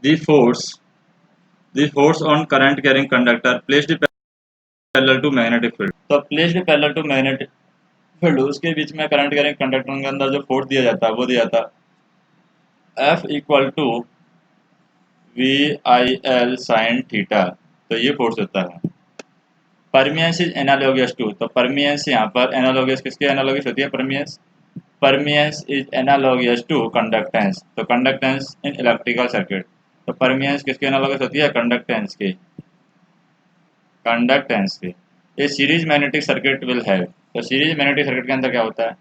Speaker 1: the force on current carrying conductor placed parallel to magnetic field. तो placed parallel to magnetic field, उसके बीच में करंट कैरिंग कंडक्टर के अंदर जो फोर्स दिया जाता है वो दिया जाता है F equal to VIL sine theta. तो ये फोर्स होता है। परमियंस इज एनालोगस टू, तो परमियंस यहाँ पर एनालोगस किसके एनालोगस होती है, permeance is analogous to conductance, तो कंडक्टेंस इन इलेक्ट्रिकल सर्किट। तो परमियंस किसके एनालोगस होती है, कंडक्टेंस के। ये series magnetic circuit will have, तो सीरीज मैग्नेटिक सर्किट के अंदर क्या होता है,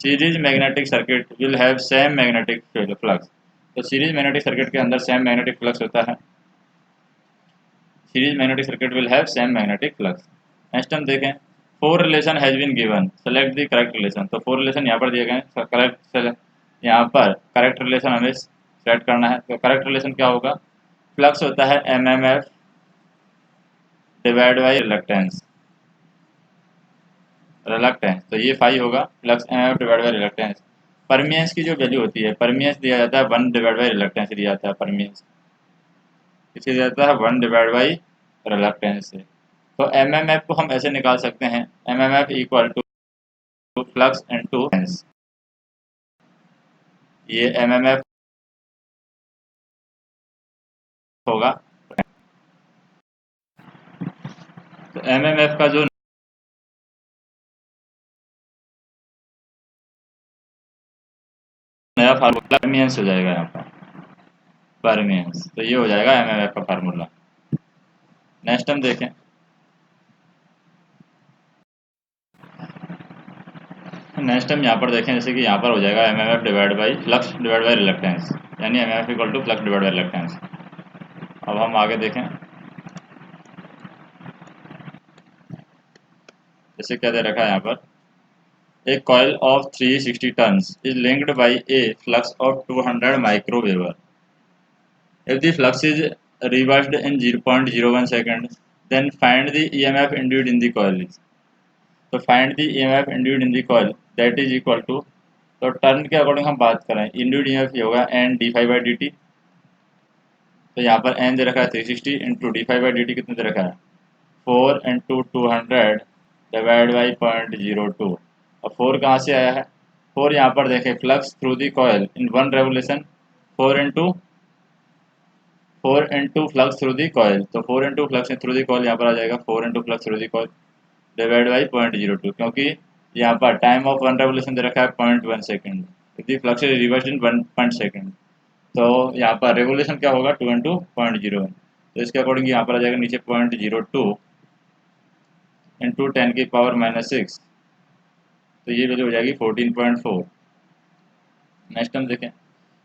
Speaker 1: series magnetic circuit will have same magnetic flux. तो सीरीज मैग्नेटिक सर्किट के अंदर सेम मैग्नेटिक फ्लक्स होता है, series magnetic circuit will have same magnetic flux. Next हम देखें, four relation has been given, select the correct relation. तो four relation यहाँ पर दिए गए हैं, करेक्ट यहाँ पर करेक्ट रिलेशन हमें सेलेक्ट करना है। तो करेक्ट रिलेशन क्या होगा, फ्लक्स होता है MMF डिवाइड बाई रिलक्टेंस, तो ये फाई होगा, flux MMF divide by reluctance. परमियंस की जो वैल्यू होती है, परमियंस दिया जाता है 1 डिवाइड बाई रिलक्टेंस दिया जाता है, परमियंस किसे दिया जाता है 1 डिवाइड बाई रिलक्टेंस से। तो MMF को हम ऐसे निकाल सकते हैं, MMF equal to flux into lens. ये MMF होगा, तो MMF का जो नया फार्मूला परमियंस हो जाएगा यहाँ पर, परमियंस, तो ये हो जाएगा MMF का फार्मूला। नेक्स्ट हम देखें, नेक्स्ट हम यहाँ पर देखें, जैसे कि यहाँ पर हो जाएगा M M F divide by flux divide by reluctance, यानी M M F equal to flux divide by reluctance. अब हम आगे देखें, जैसे क्या दे रखा है यहाँ पर, A coil of 360 tons is linked by a flux of 200 microweber. If the flux is reversed in 0.01 seconds, then find the EMF induced in the coil. तो find the EMF induced in the coil, that is equal to, तो turn के according हम बात करें, induced EMF ये होगा n d phi by D T. तो यहाँ पर n दे रखा है 360 into D phi by D T कितने दे रखा है 4 इंटू 200 डिवाइड बाई 0.02। अब 4 कहाँ से आया है, 4 यहाँ पर देखें, flux through the coil in one revolution, 4 into flux through the coil, तो 4 into flux through the coil यहाँ पर आ जाएगा 4 into flux through the coil divide by 0.02, क्योंकि यहाँ पर टाइम ऑफ वन रेवोल्यूशन दे रखा है 0.1 सेकेंड, यदि flux is reverse in 1 second, तो यहाँ पर रेवोल्यूशन क्या होगा 2 इंटू 0.01, तो इसके अकॉर्डिंग यहाँ पर आ जाएगा नीचे 0.02 इंटू 10 की पावर -6, तो ये वैल्यू हो जाएगी 14.4। नेक्स्ट हम देखें,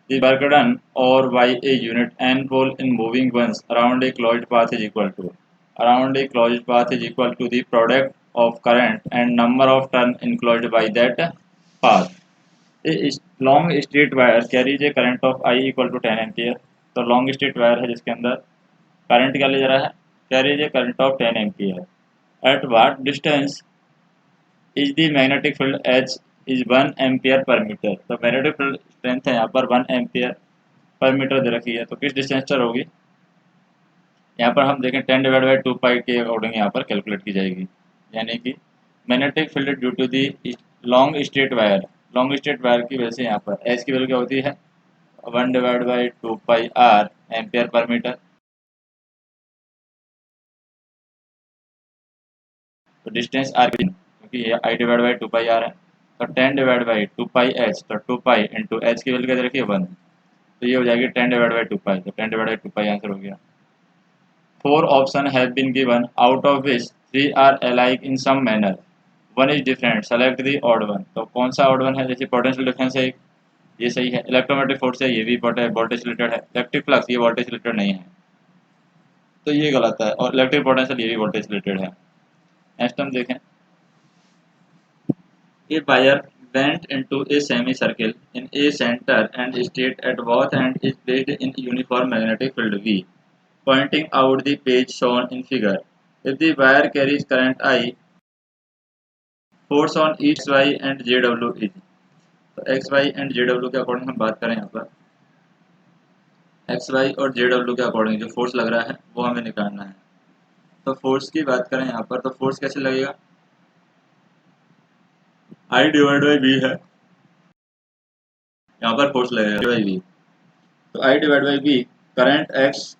Speaker 1: द वर्क डन और by a unit N pole in moving once around a closed path is equal to, around a closed path is equal to the product of current and number of turn enclosed by that path. A long straight wire carries a current of I equal to 10 ampere, तो long straight wire है जिसके अंदर current क्या ले जा रहा है, carries a current of 10 ampere, at what distance is the magnetic field H is 1 ampere per metre, तो मैग्नेटिक फील्ड स्ट्रेंथ है यहाँ पर 1 एम्पियर पर मीटर दे रखी है, तो किस डिस्टेंस पर होगी, यहाँ पर हम देखें 10 डिवाइड बाई 2 पाई के अकॉर्डिंग यहाँ पर कैलकुलेट की जाएगी, यानी कि magnetic field due to the long straight wire, long straight wire की वजह से यहाँ पर एच की वैल्यू क्या होती है 1 divide by 2 pi R ampere per metre, तो डिस्टेंस आर क्योंकि ये I divide by 2 pi R है, तो 10 डिवाइड बाई 2 पाई एच, तो 2 पाई इंटू एच की वैल्यू क्या दे रखी है 1, तो ये हो जाएगी 10 डिवाइड बाई 2 पाई, तो 10 डिवाइड बाई 2 पाई आंसर हो गया। 4 option have been given out of which 3 are alike in some manner, one is different, select the odd one, तो कौन सा ऑड वन है, जैसे पोटेंशियल डिफरेंस है ये सही है, इलेक्ट्रोमैग्नेटिक फोर्स है ये भी वोल्टेज रिलेटेड है, इलेक्ट्रिक फ्लक्स ये वोल्टेज रिलेटेड नहीं है, तो ये गलत है, और इलेक्ट्रिक पोटेंशियल ये भी वोल्टेज रिलेटेड है। नेक्स्ट हम देखें, a wire bent into a semicircle in a center and straight at both ends is placed in uniform magnetic field V, pointing out the page shown in figure. If the wire carries current I, force on each y and jw is, तो x y and j डब्ल्यू के according हम बात करें यहाँ पर, x y और j डब्ल्यू के अकॉर्डिंग जो फोर्स लग रहा है वो हमें निकालना है, तो फोर्स की बात करें यहाँ पर, तो फोर्स कैसे लगेगा, आई डिवाइड बाई वी है, यहाँ पर फोर्स लगेगा बाई वी, तो I divide by V current x,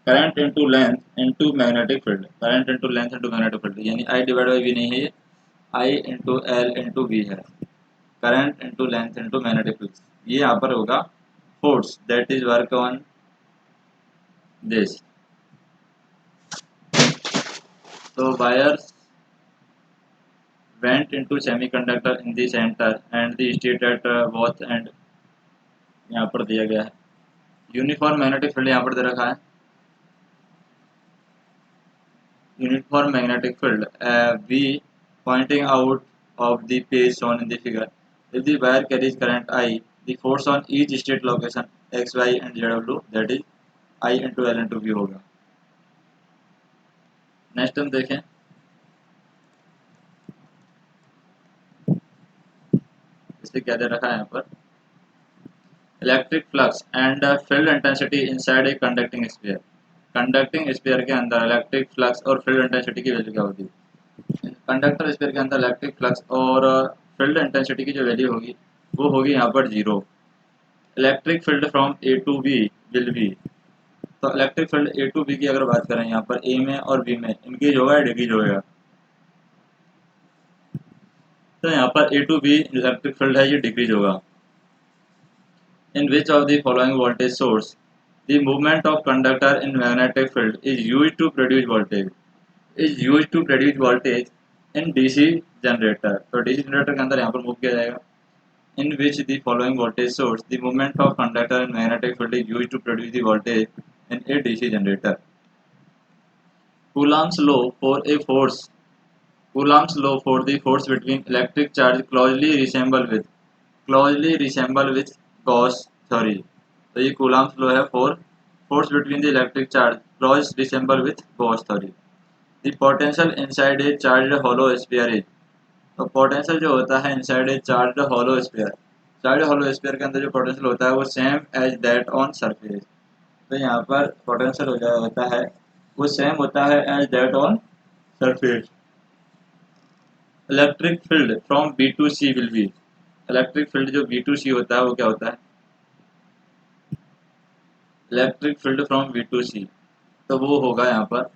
Speaker 1: current into length into magnetic field, current into length into magnetic field, यानी आई डिवाइड बाई वी नहीं है ये, I into L into V है, current into length into magnetic field, ये यहाँ पर होगा force that is work on this, तो wires went into semiconductor in the center and the state at both end, यहाँ पर दिया गया है, यूनिफॉर्म मैग्नेटिक फील्ड यहाँ पर दे रखा है, uniform magnetic field V pointing out of the page shown in the figure. If the wire carries current I, the force on each state location x, y and zw, that is I into L into V होगा। Next हम देखें, इससे क्या दे रखा है यहाँ पर, electric flux and field intensity inside a conducting sphere, conducting sphere के अंदर इलेक्ट्रिक फ्लक्स और फील्ड इंटेंसिटी की वैल्यू क्या होती है, कंडक्टर स्फीयर के अंदर इलेक्ट्रिक फ्लक्स और फील्ड इंटेंसिटी की जो वैल्यू होगी वो होगी यहाँ पर 0, electric field from A to B will be, तो electric field A to B की अगर बात करें यहाँ पर ए में और बी में इंक्रीज होगा या डिक्रीज होगा, तो यहाँ पर A to B electric field है ये डिक्रीज होगा। In which of the following voltage source the movement of conductor in magnetic field is used to produce voltage, is used to produce voltage, in DC generator, तो DC generator के अंदर यहाँ पर move किया जाएगा। In which the following voltage source the movement of conductor in magnetic field is used to produce the voltage in A DC generator. Coulomb's law for a force Coulomb's law for the force between electric charge closely resemble with Gauss theory। तो ये Coulomb's law है for force between the electric charge close resemble with Gauss theory। The potential inside a charged hollow sphere is, तो potential जो होता है inside a charged hollow sphere, charged hollow sphere के अंदर जो पोटेंशियल होता है वो same as that on surface. तो यहाँ पर पोटेंशियल होता है वो सेम होता है as that on surface. Electric field from B to C will be, electric field जो बी टू सी होता है वो क्या होता है, electric field from B to C, तो वो होगा यहाँ पर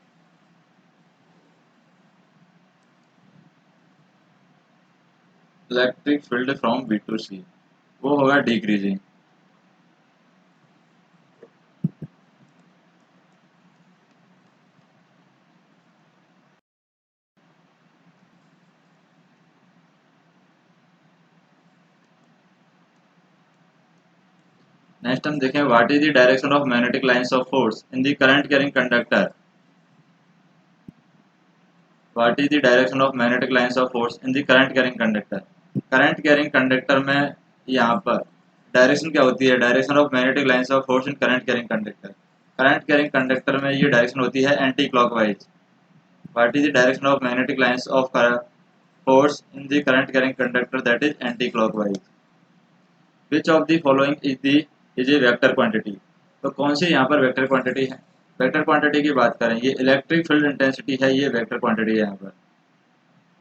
Speaker 1: electric field from B to C वो होगा डिक्रीजिंग। नेक्स्ट हम देखें what is the direction of magnetic lines of force in the current carrying conductor. What is the direction of magnetic lines of force in the current carrying conductor. Current carrying conductor में यहाँ पर direction क्या होती है, direction of magnetic lines of force in current carrying conductor. Current carrying conductor में ये direction होती है anti clockwise. What is the direction of magnetic lines of force in the current carrying conductor that is anti-clockwise। Which of the following is a vector quantity। तो कौन सी यहाँ पर vector quantity है, vector quantity की बात करें ये electric field intensity है, ये वेक्टर क्वांटिटी है यहाँ पर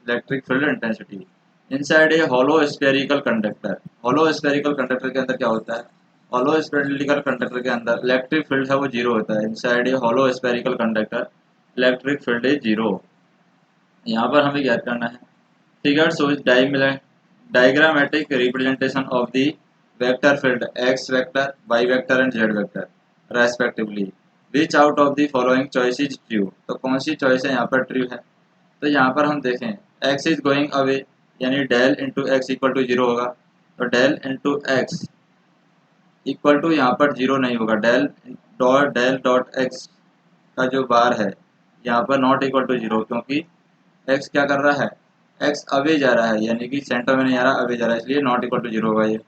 Speaker 1: इलेक्ट्रिक फील्ड इंटेंसिटी। इनसाइड ए hollow spherical conductor, hollow spherical conductor के अंदर क्या होता है, हॉलो स्फेरिकल कंडक्टर के अंदर इलेक्ट्रिक फील्ड है वो जीरो होता है। Inside A hollow spherical conductor electric field is zero. यहाँ पर हमें ज्ञात करना है figure shows diagrammatic representation of the vector field x vector, y vector and z vector respectively। Which out of the following choice is true। तो कौन सी choice है यहाँ पर ट्रू है, तो यहाँ पर हम देखें x इज गोइंग अवे यानी del into x equal to zero होगा, तो del into x equal to यहाँ पर जीरो नहीं होगा, डेल डॉट एक्स का जो बार है यहाँ पर नॉट इक्वल टू जीरो, क्योंकि x क्या कर रहा है, x अवे जा रहा है यानी कि सेंटर में नहीं आ रहा, अवे जा रहा है, इसलिए नॉट इक्वल टू जीरो होगा ये।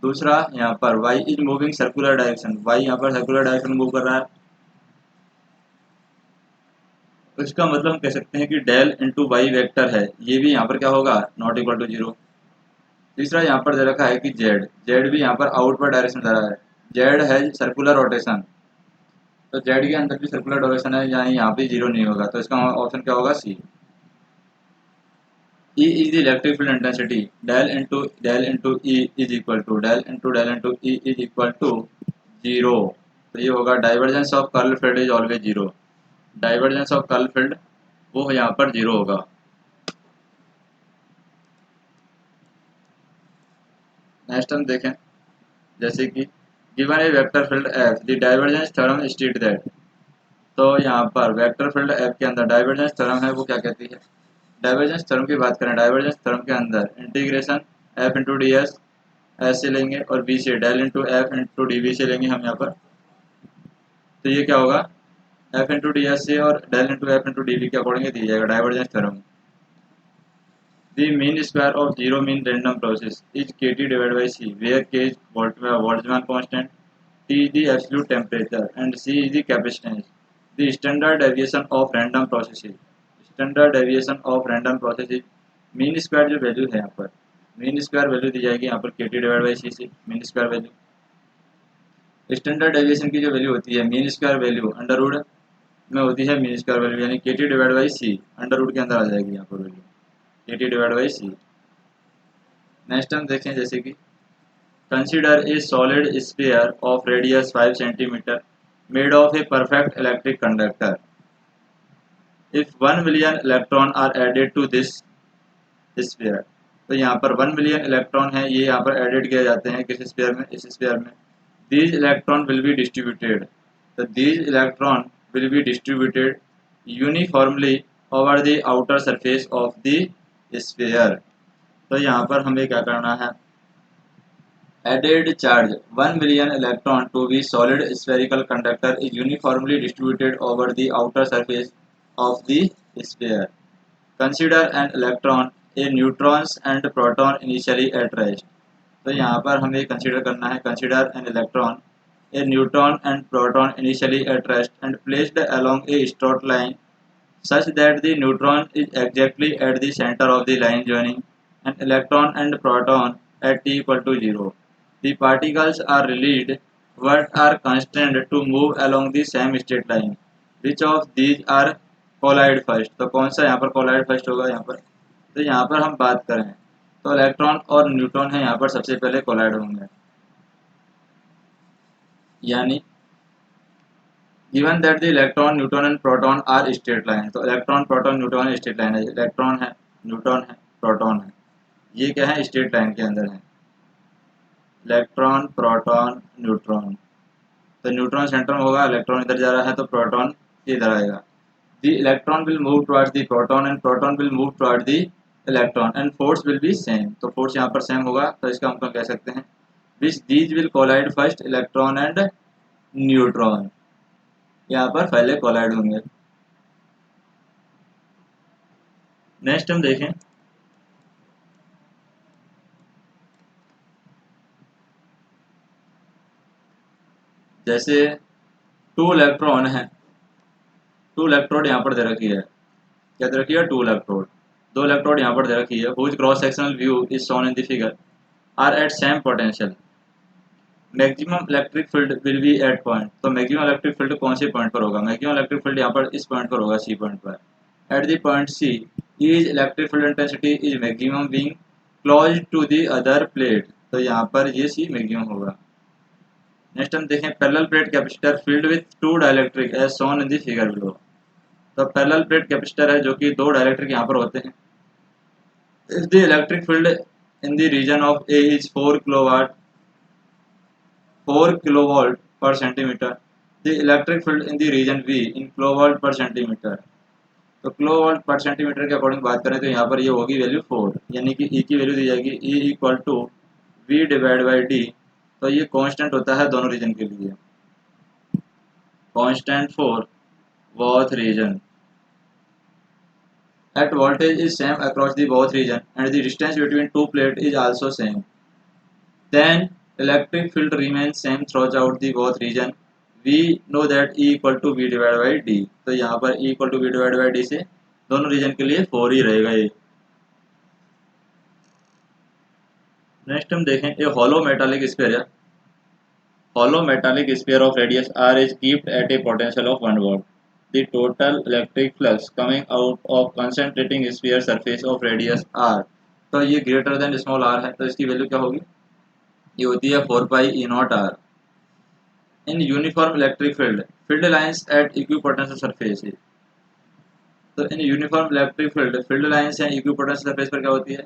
Speaker 1: दूसरा यहाँ पर y is moving circular direction, y यहाँ पर सर्कुलर डायरेक्शन मूव कर रहा है, तो इसका मतलब हम कह सकते हैं कि डेल इंटू वाई वेक्टर है ये भी यहाँ पर क्या होगा, नॉट इक्वल टू जीरो। तीसरा यहाँ पर दे रखा है कि जेड भी यहाँ पर आउटवर्ड डायरेक्शन दे रहा है, जेड है सर्कुलर रोटेशन, तो जेड के अंदर भी सर्कुलर डायरेक्शन है, यहाँ भी जीरो नहीं होगा, तो इसका ऑप्शन क्या होगा, सी। E is the electric field intensity, del into E is equal to del into E is equal to zero. तो ये होगा divergence of curl field is always zero, divergence of curl field वो यहाँ पर zero होगा। Next हम देखें जैसे कि given A vector field F the divergence theorem state that. तो यहाँ पर वेक्टर फील्ड एफ के अंदर डाइवर्जेंस थ्योरम है वो क्या कहती है, डाइवर्जेंस थ्योरम की बात करें, डाइवर्जेंस थ्योरम के अंदर integration F into D s s से लेंगे और बी से del into F into D B से लेंगे हम यहाँ पर, तो ये क्या होगा एफ इंटू डी एस से और del into F into D B के अकॉर्डिंग दिया जाएगा divergence theorem. The mean square of zero mean random process is K T divide by C where K is Boltzmann constant, T is the absolute temperature and C is the capacitance. The standard deviation of random process, standard deviation of random process, mean square जो value है यहाँ पर mean square value दी जाएगी यहाँ पर के T divide by C से mean square value. Standard deviation की जो वैल्यू होती है mean square value under root में होती है, मीन स्क्वायर वैल्यू यानी k T divide by C under root के अंदर आ जाएगी यहाँ पर value k T divide by C. Next हम देखें जैसे कि consider a solid sphere of radius 5 centimetre made of a perfect electric conductor. If 1 million electron are added to this sphere, तो यहाँ पर 1 मिलियन इलेक्ट्रॉन है ये यहाँ पर एडेड किए जाते हैं किस स्फीयर में, इस स्फीयर में। These electron will be distributed, तो these electron will be distributed uniformly over the outer surface of the sphere. तो यहाँ पर हमें क्या करना है, added charge 1 million electron to be solid spherical conductor is uniformly distributed over the outer surface of the sphere. Consider an electron, a neutrons and proton initially at rest. तो यहाँ पर हमें कंसीडर करना है, consider an electron, a neutron and proton initially at rest and placed along a straight line such that the neutron is exactly at the center of the line joining an electron and proton at t equal to 0. The particles are released but are constrained to move along the same straight line. Which of these are collide first? तो कौन सा यहाँ पर collide first होगा यहाँ पर? तो यहाँ पर हम बात करें तो इलेक्ट्रॉन और न्यूट्रॉन है यहाँ पर सबसे पहले कोलाइड होंगे, यानी given that the electron, neutron and proton are straight line, तो electron proton neutron straight line है, इलेक्ट्रॉन है, न्यूट्रॉन है, प्रोटॉन है, ये क्या है स्ट्रेट लाइन के अंदर है, इलेक्ट्रॉन प्रोटॉन न्यूट्रॉन। तो न्यूट्रॉन सेंटर में होगा, इलेक्ट्रॉन इधर जा रहा है तो प्रोटॉन इधर आएगा। The electron will move towards the proton and proton will move towards the electron and force will be same. तो फोर्स यहाँ पर सेम होगा, तो इसका हम कह सकते हैं which these will collide first, electron and neutron यहाँ पर पहले कोलाइड होंगे। नेक्स्ट हम देखें जैसे टू इलेक्ट्रॉन है, टू इलेक्ट्रोड यहाँ पर दे रखी है, क्या दे रखी है, टू इलेक्ट्रोड, दो इलेक्ट्रोड यहाँ पर दे रखी है, whose cross sectional view is shown in the figure are at same potential, maximum electric field will be at point. तो मैक्सिमम इलेक्ट्रिक फील्ड कौन से पॉइंट पर होगा, मैक्सिमम इलेक्ट्रिक फील्ड यहाँ पर इस पॉइंट पर होगा, सी पॉइंट पर। At the point C is electric field intensity is maximum being close to the other plate, तो यहाँ पर ये सी मैक्सिमम होगा। नेक्स्ट हम देखें parallel plate capacitor field with two dielectric as shown in the figure below. तो parallel plate capacitor है जो कि दो डाइलेक्ट्रिक यहाँ पर होते हैं। If the electric field in the region of A is 4 kilovolt per centimeter, the electric field in the region V in kilovolt per centimeter। तो किलोवोल्ट पर सेंटीमीटर के अकॉर्डिंग बात करें तो यहाँ पर ये होगी वैल्यू 4, यानी कि E की वैल्यू दी जाएगी E equal to V divide by D. तो ये कांस्टेंट होता है दोनों रीजन के लिए, constant for both region. At voltage is same across the both region and the distance between two plate is also same, then electric field remains same throughout the both region। We know that E equal to V divided by D। तो यहाँ पर E equal to V divided by D से दोनों region के लिए 4 ही रहेगा ये। Next हम देखें ये hollow metallic sphere है, hollow metallic sphere of radius r is kept at a potential of 1 volt। The total electric flux coming out of concentrating sphere surface of radius r, तो ये ग्रेटर देन स्मॉल r है, तो इसकी value क्या होगी, ये होती है 4 pi e naught r. In uniform electric field field lines at equipotential surface, तो in uniform electric field field lines हैं इक्विपोटेंशियल सरफेस पर क्या होती है,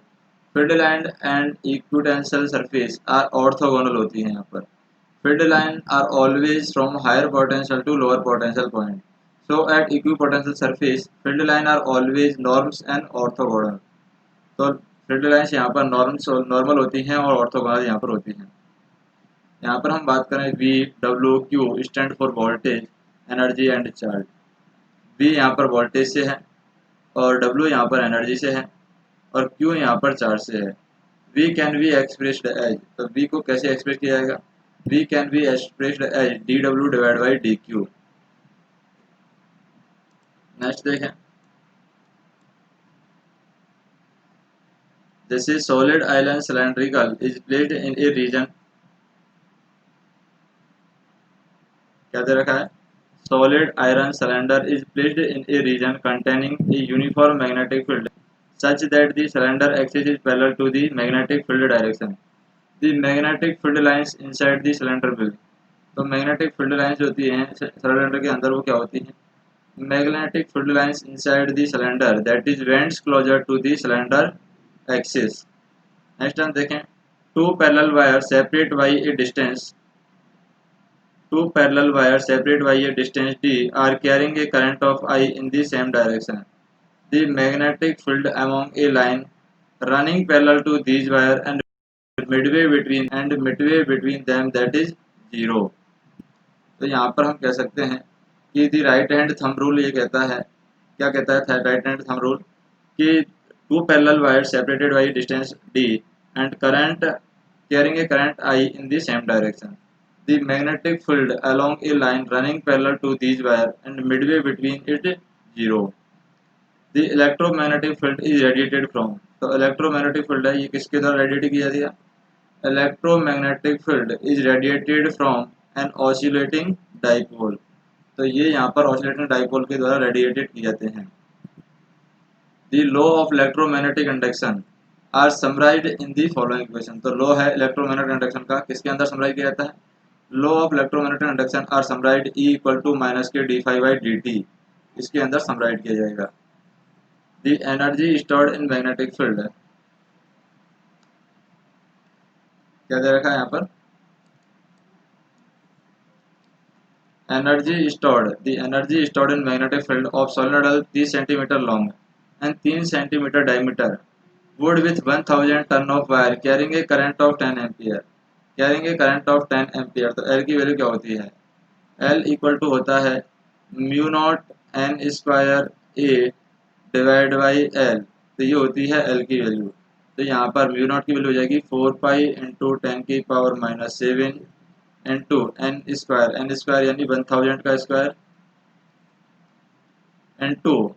Speaker 1: field line and equipotential surface are orthogonal होती है। यहाँ पर field line are always from higher potential to lower potential point, so at equipotential surface field line are always norms and orthogonal. तो field lines यहाँ पर normal होती हैं और ऑर्थोगोनल यहाँ पर होती हैं। यहाँ पर हम बात करें V W Q stand for voltage, energy and charge. V यहाँ पर वोल्टेज से है और W यहाँ पर एनर्जी से है और Q यहाँ पर चार्ज से है। V can be expressed as, तो V को कैसे एक्सप्रेस किया जाएगा, V can be expressed as dW divide by dQ। Next देखें जैसे solid iron cylindrical is placed in a region, क्या दे रखा है, solid iron cylinder is placed in a region containing a uniform magnetic field such that the cylinder axis is parallel to the magnetic field direction। The magnetic field lines inside the cylinder will, तो magnetic field lines जो होती हैं cylinder के अंदर वो क्या होती हैं, magnetic field lines inside the cylinder that is bends closer to the cylinder axis। Next हम देखें two parallel wires separate by a distance, two parallel wires separated by a distance d are carrying a current of I in the same direction। the magnetic field along a line running parallel to these wire and midway between them that is 0। तो यहाँ पर हम कह सकते हैं कि the right hand thumb rule ये कहता है, क्या कहता है राइट हैंड थंब रूल, कि two parallel wire separated by distance d and current carrying a current I in the same direction. The magnetic field along a line running parallel to these wire and midway between it 0. The electromagnetic field is radiated from, तो electromagnetic field है ये किसके द्वारा radiate किया गया, electromagnetic field is radiated from an oscillating dipole, तो ये यहाँ पर oscillating dipole के द्वारा रेडिएटेड किए जाते हैं। The law of electromagnetic induction are summarized in the following equation। तो लॉ है इलेक्ट्रोमैग्नेटिक इंडक्शन का, किसके अंदर समराइज किया जाता है, law of electromagnetic induction are summarize E equal to minus के d∅dt, इसके अंदर समराइज किया जाएगा। The energy stored in magnetic field, क्या दे रखा है यहाँ पर, energy stored in magnetic field of solenoid 30 centimetre long and 3 centimetre diameter wood with 1000 ton of wire carrying a current of 10 ampere, तो L की वैल्यू क्या होती है, L इक्वल टू होता है mu naught n square a divide by L, तो ये होती है L की वैल्यू। तो यहाँ पर म्यू नॉट की वैल्यू हो जाएगी 4 पाई इंटू 10 की पावर -7 इंटू n स्क्वायर यानी 1000 का स्क्वायर इंटू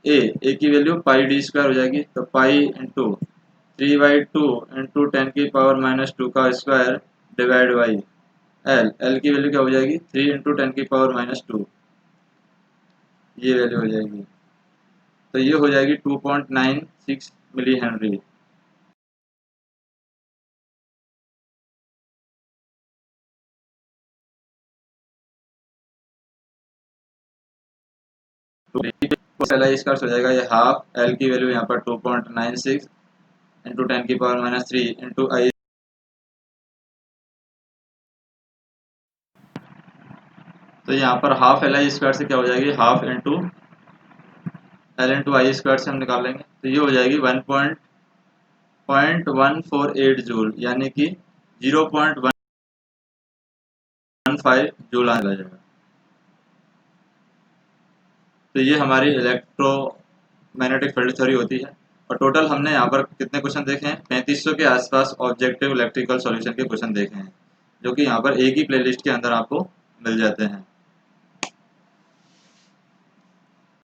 Speaker 1: ए की वैल्यू पाई डी स्क्वायर हो जाएगी, तो पाई इंटू 3/2 इंटू 10 की पावर -2 का स्क्वायर डिवाइड बाई एल की वैल्यू क्या हो जाएगी 3 इंटू 10 की पावर -2, ये वैल्यू हो जाएगी, तो ये हो जाएगी 2.96 मिली हेनरी। स्क्वायर हो जाएगा, ये हाफ एल की वैल्यू यहाँ पर 2.96 इंटू 10 की पावर -3 इंटू आई, तो यहाँ पर हाफ एल आई स्क्वायर से क्या हो जाएगी, हाफ इंटू एल इंटू आई स्क्वायर से हम निकालेंगे, तो ये हो जाएगी 1.148 जूल, यानी कि 0.15 जूल आने लगेगा। तो ये हमारी इलेक्ट्रोमैग्नेटिक फील्ड थ्योरी होती है, और टोटल हमने यहाँ पर कितने क्वेश्चन देखे हैं, 3500 के आसपास ऑब्जेक्टिव इलेक्ट्रिकल सॉल्यूशन के क्वेश्चन देखे हैं, जो कि यहाँ पर एक ही प्लेलिस्ट के अंदर आपको मिल जाते हैं।